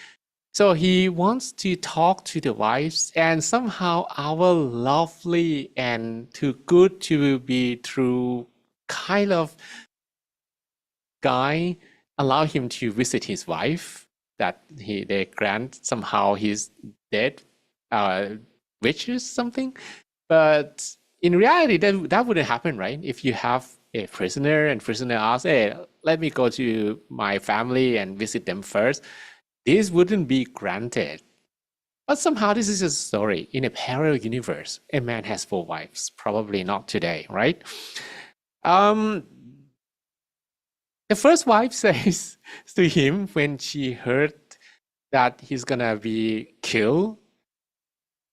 So he wants to talk to the wives, and somehow our lovely and too good to be true kind of guy allow him to visit his wife, that they grant somehow his dead wishes something. But in reality, that wouldn't happen, right? If you have a prisoner and prisoner asks, hey, let me go to my family and visit them first, this wouldn't be granted. But somehow this is a story. In a parallel universe, a man has 4 wives. Probably not today, right? Um, the first wife says to him when she heard that he's gonna be killed,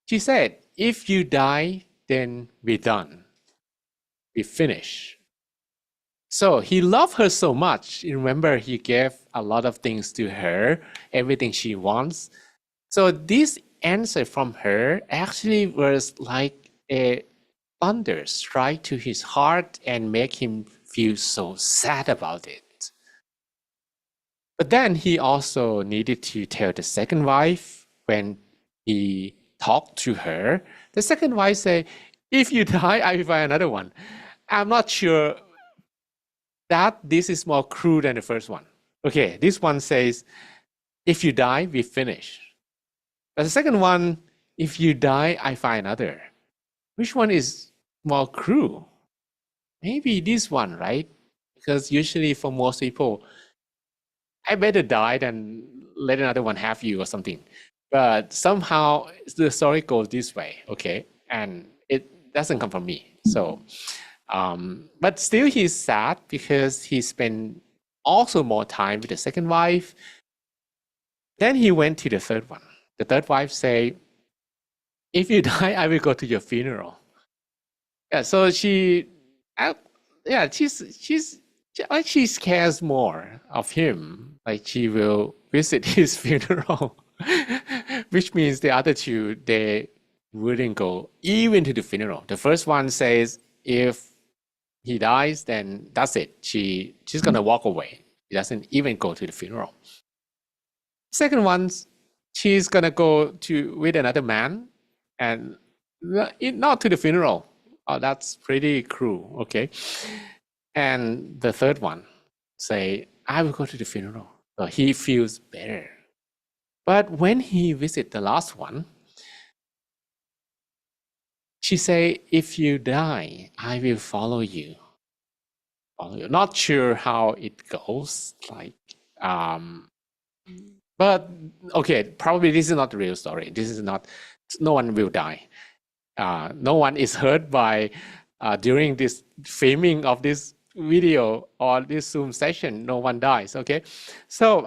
she said, if you die, then we're done. We finish. So he loved her so much. Remember, he gave a lot of things to her, everything she wants. So this answer from her actually was like a thunder strike to his heart and make him feel so sad about it. But then he also needed to tell the second wife when he talked to her. The second wife said, if you die, I will find another one. I'm not sure that this is more cruel than the first one. Okay, this one says, if you die, we finish. But the second one, if you die, I find another. Which one is more cruel? Maybe this one, right? Because usually for most people, I better die than let another one have you or something. But somehow the story goes this way, okay? And it doesn't come from me. So, but still he's sad because he spent also more time with the second wife. Then he went to the third one. The third wife say, if you die, I will go to your funeral. Yeah, so she cares more of him. Like she will visit his funeral, which means the other two, they wouldn't go even to the funeral. The first one says, if he dies, then that's it. She's gonna walk away. She doesn't even go to the funeral. Second one, she's gonna go with another man, and not to the funeral. Oh, that's pretty cruel. Okay. And the third one say, I will go to the funeral. So he feels better. But when he visit the last one, she say, if you die, I will follow you. Not sure how it goes. But okay, probably this is not the real story. This is not, no one will die. No one is hurt by during this filming of this video or this Zoom session. No one dies. Okay, so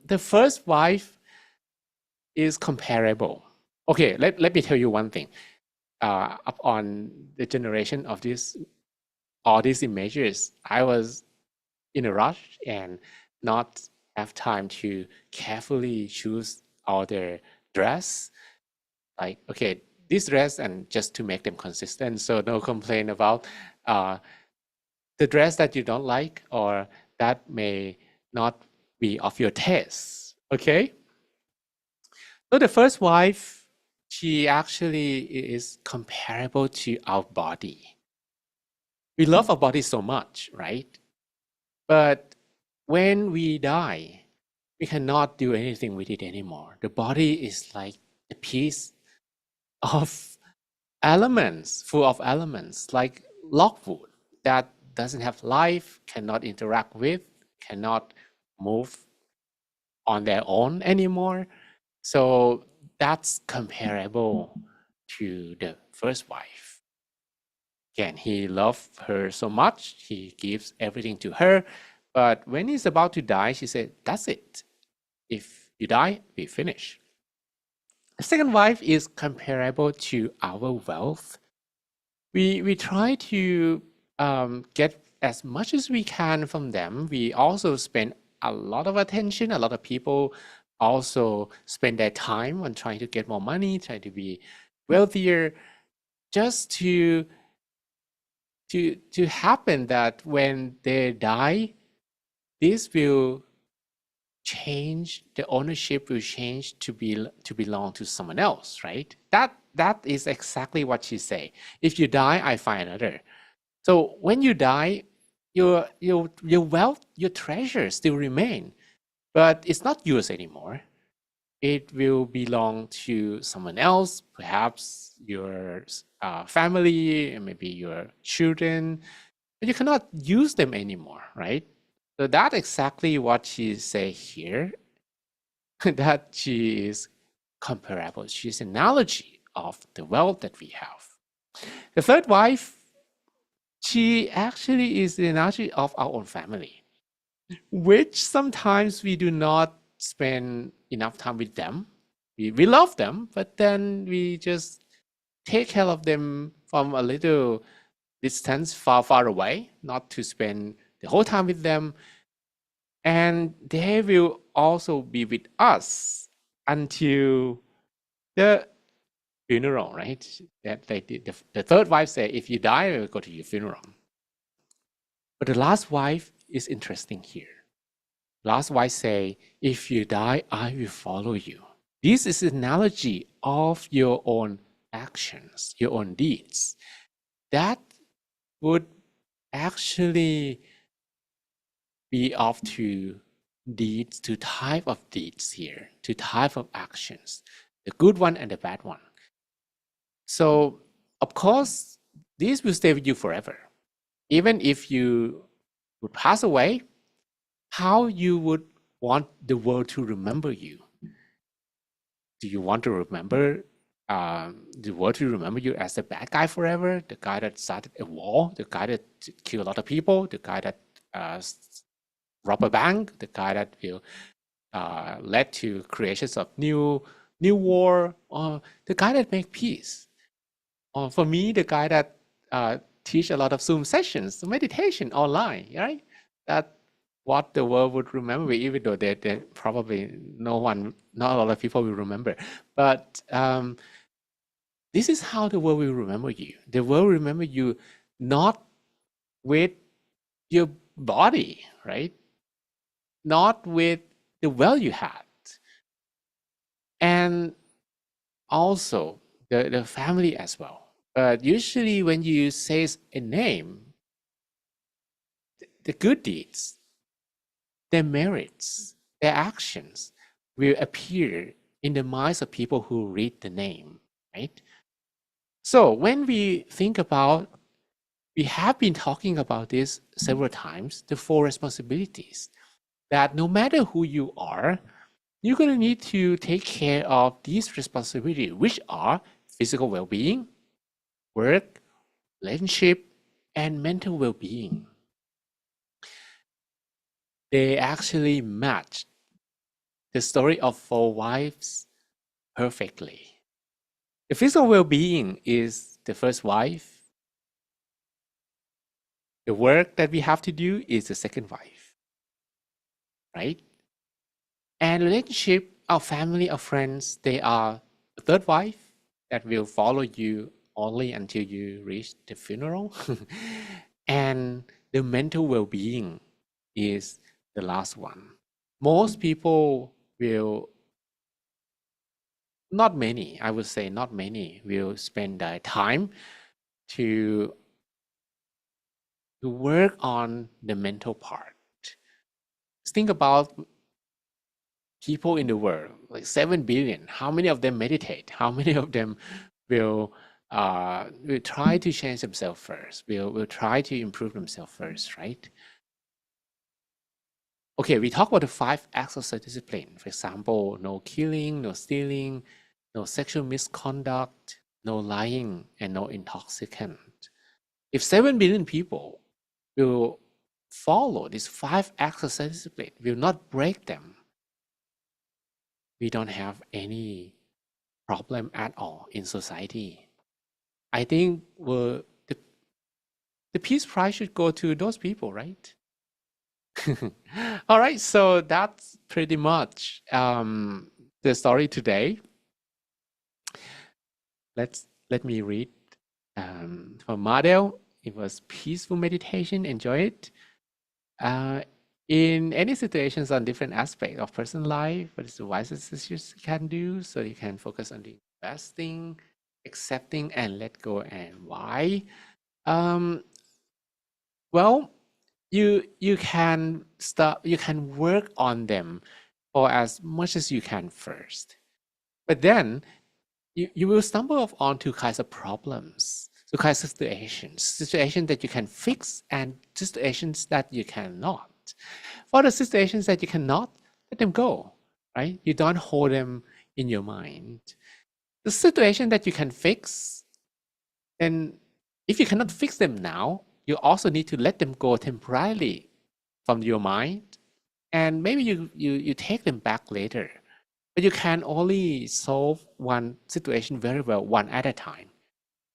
the first wife is comparable. Okay, let me tell you one thing. Upon the generation of all these images, I was in a rush and not have time to carefully choose all their dress. Like, okay, this dress, and just to make them consistent, so no complaint about the dress that you don't like or that may not be of your taste. Okay, so the first wife, she actually is comparable to our body. We love our body so much, right? But when we die, we cannot do anything with it anymore. The body is like a piece of elements, full of elements, like logwood that doesn't have life, cannot interact with, cannot move on their own anymore. So that's comparable to the first wife. Again, he loved her so much, he gives everything to her. But when he's about to die, she said, that's it. If you die, we finish. The second wife is comparable to our wealth. We try to get as much as we can from them. We also spend a lot of attention. A lot of people also spend their time on trying to get more money, trying to be wealthier, just to happen that when they die, this will change, the ownership will change to belong to someone else, right? That is exactly what she say. If you die, I find another. So when you die, your wealth, your treasure still remain, but it's not yours anymore. It will belong to someone else, perhaps your family, and maybe your children, but you cannot use them anymore, right? So that's exactly what she say here, that she is comparable. She's an analogy of the wealth that we have. The third wife, she actually is the analogy of our own family, which sometimes we do not spend enough time with them. We love them, but then we just take care of them from a little distance, far away, not to spend the whole time with them. And they will also be with us until the funeral, right? That they did. The third wife said, if you die, I will go to your funeral. But the last wife is interesting here. Last wife say, if you die, I will follow you. This is an analogy of your own actions, your own deeds. That would actually be of two deeds, two type of deeds here, two type of actions, the good one and the bad one. So of course, this will stay with you forever. Even if you would pass away, how you would want the world to remember you? Do you want to remember the world to remember you as the bad guy forever, the guy that started a war, the guy that killed a lot of people, the guy that robbed a bank, the guy that will led to creations of new war, or the guy that make peace? Or for me, the guy that teach a lot of Zoom sessions, meditation online, right? That what the world would remember me, even though they probably not a lot of people will remember. But this is how the world will remember you. The world will remember you not with your body, right? Not with the wealth you had. And also the family as well. But usually when you say a name, the good deeds, their merits, their actions will appear in the minds of people who read the name, right? So when we think about, we have been talking about this several times, the four responsibilities, that no matter who you are, you're going to need to take care of these responsibilities, which are physical well-being, work, relationship, and mental well-being. They actually match the story of four wives perfectly. The physical well-being is the first wife. The work that we have to do is the second wife, right? And relationship, our family, our friends, they are the third wife that will follow you only until you reach the funeral. And the mental well-being is the last one. Most people will, not many, I would say not many, will spend their time to work on the mental part. Think about people in the world, like 7 billion. How many of them meditate? How many of them will try to change themselves first, will try to improve themselves first, right? Okay, we talk about the 5 acts of self-discipline. For example, no killing, no stealing, no sexual misconduct, no lying, and no intoxicant. If 7 billion people will follow these 5 acts of self-discipline, will not break them, we don't have any problem at all in society. I think the peace prize should go to those people, right? All right, so that's pretty much the story today. Let me read from Madel. It was peaceful meditation. Enjoy it. Uh, in any situations on different aspects of personal life, what is the wisest decisions you can do so you can focus on the best thing, accepting and let go, and why? Um, well, you can start, you can work on them for as much as you can first. But then you will stumble on two kinds of problems, two kinds of situations that you can fix and situations that you cannot. For the situations that you cannot, let them go, right? You don't hold them in your mind. The situation that you can fix, then if you cannot fix them now, you also need to let them go temporarily from your mind. And maybe you take them back later. But you can only solve one situation very well, one at a time,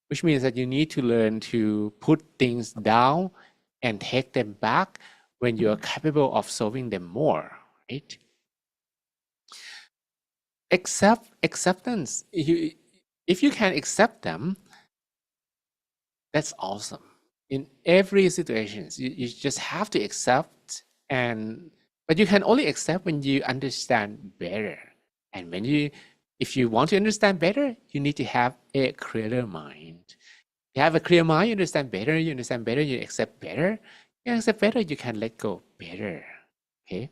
which means that you need to learn to put things down and take them back when you're capable of solving them more, right? Acceptance. If you can accept them, that's awesome. In every situation, you just have to accept, and but you can only accept when you understand better. And if you want to understand better, you need to have a clearer mind. You have a clear mind, you understand better, you accept better. You accept better, you can let go better. Okay.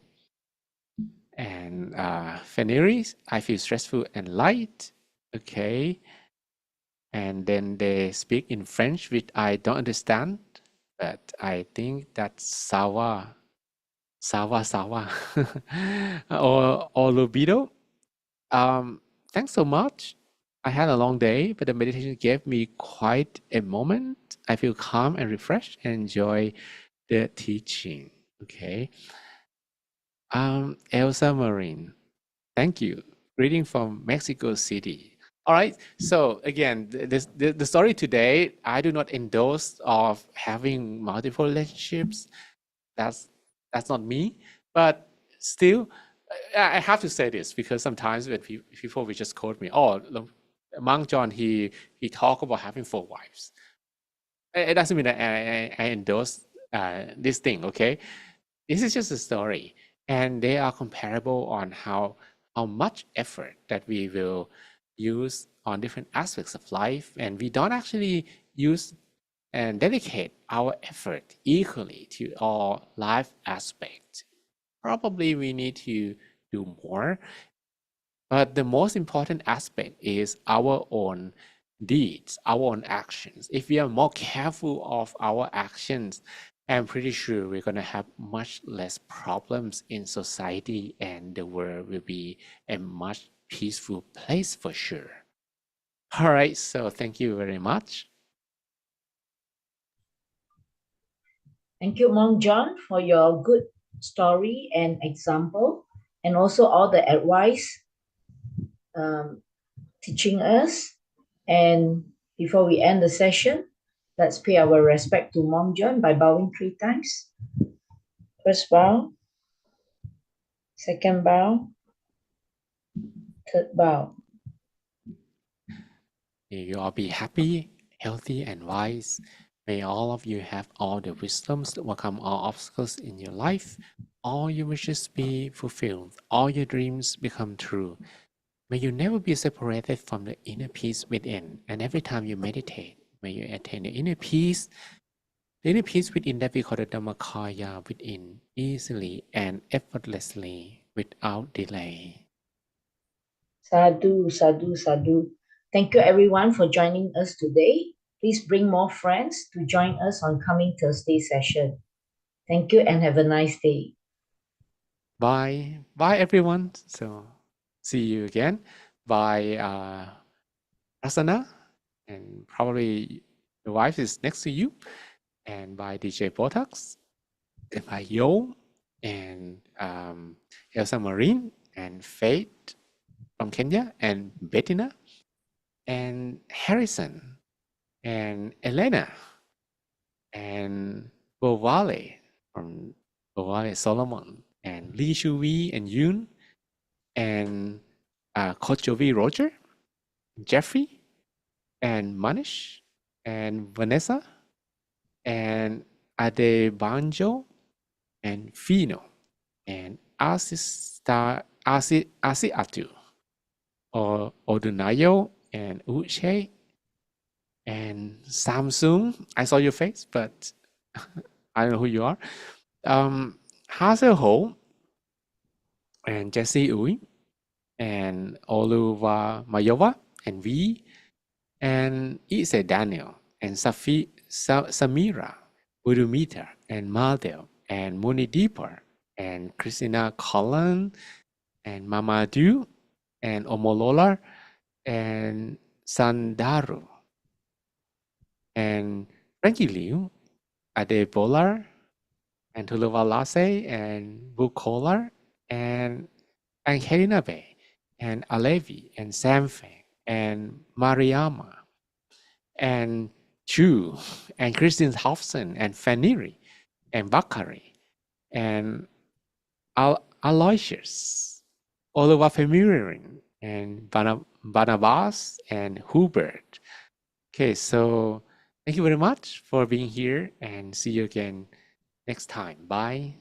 And Veneris, I feel stressful and light. Okay. And then they speak in French, which I don't understand, but I think that's sawa, sawa, or libido. Thanks so much. I had a long day, but the meditation gave me quite a moment. I feel calm and refreshed and enjoy the teaching. Okay. Elsa Marine, thank you. Greeting from Mexico City. All right. So again, the story today, I do not endorse of having multiple relationships. That's that's not me. But still, I have to say this because sometimes when people will just quote me, oh, Monk John, he talked about having 4 wives. It doesn't mean that I endorse this thing. Okay, this is just a story, and they are comparable on how much effort that we will use on different aspects of life, and we don't actually use and dedicate our effort equally to all life aspects. Probably we need to do more, but the most important aspect is our own deeds, our own actions. If we are more careful of our actions, I'm pretty sure we're going to have much less problems in society and the world will be a much peaceful place for sure. All right, so thank you very much. Thank you, Monk John, for your good story and example, and also all the advice um, teaching us. And before we end the session, let's pay our respect to Monk John by bowing 3 times. First bow, second bow, third bow. May you all be happy, healthy, and wise. May all of you have all the wisdoms to overcome all obstacles in your life. All your wishes be fulfilled. All your dreams become true. May you never be separated from the inner peace within. And every time you meditate, may you attain the inner peace within that we call the Dhammakaya within, easily and effortlessly without delay. Sadhu, sadhu, sadhu. Thank you everyone for joining us today. Please bring more friends to join us on coming Thursday session. Thank you and have a nice day. Bye. Bye, everyone. So, see you again. Bye, Asana. And probably the wife is next to you. And by DJ Botox. And by Yo. And Elsa Marine. And Faith from Kenya. And Bettina. And Harrison. And Elena. And Bovale from Bovale Solomon. And Lee Shui and Yoon. And Coach Jovi Roger, Jeffrey, and Manish, and Vanessa, and Adebanjo, and Fino, and Asi Atu, or Odunayo, and Uche, and Samsung. I saw your face, but I don't know who you are. Hazel Ho and Jesse Uy and Oluwa Mayova and V and Ise Daniel and Samira Urumita and Madel and Muni Deeper and Christina Cullen and Mamadou and Omolola and Sandaru and Frankie Liu, Ade Bolar and Tuluvalase and Bukolar and Angelina Bay and Alevi and Samfeng and Mariama and Chu and Christine Hofson and Faniri and Bakari and Aloysius, Oliver Femirin and Barnabas and Hubert. Okay, so thank you very much for being here and see you again next time. Bye.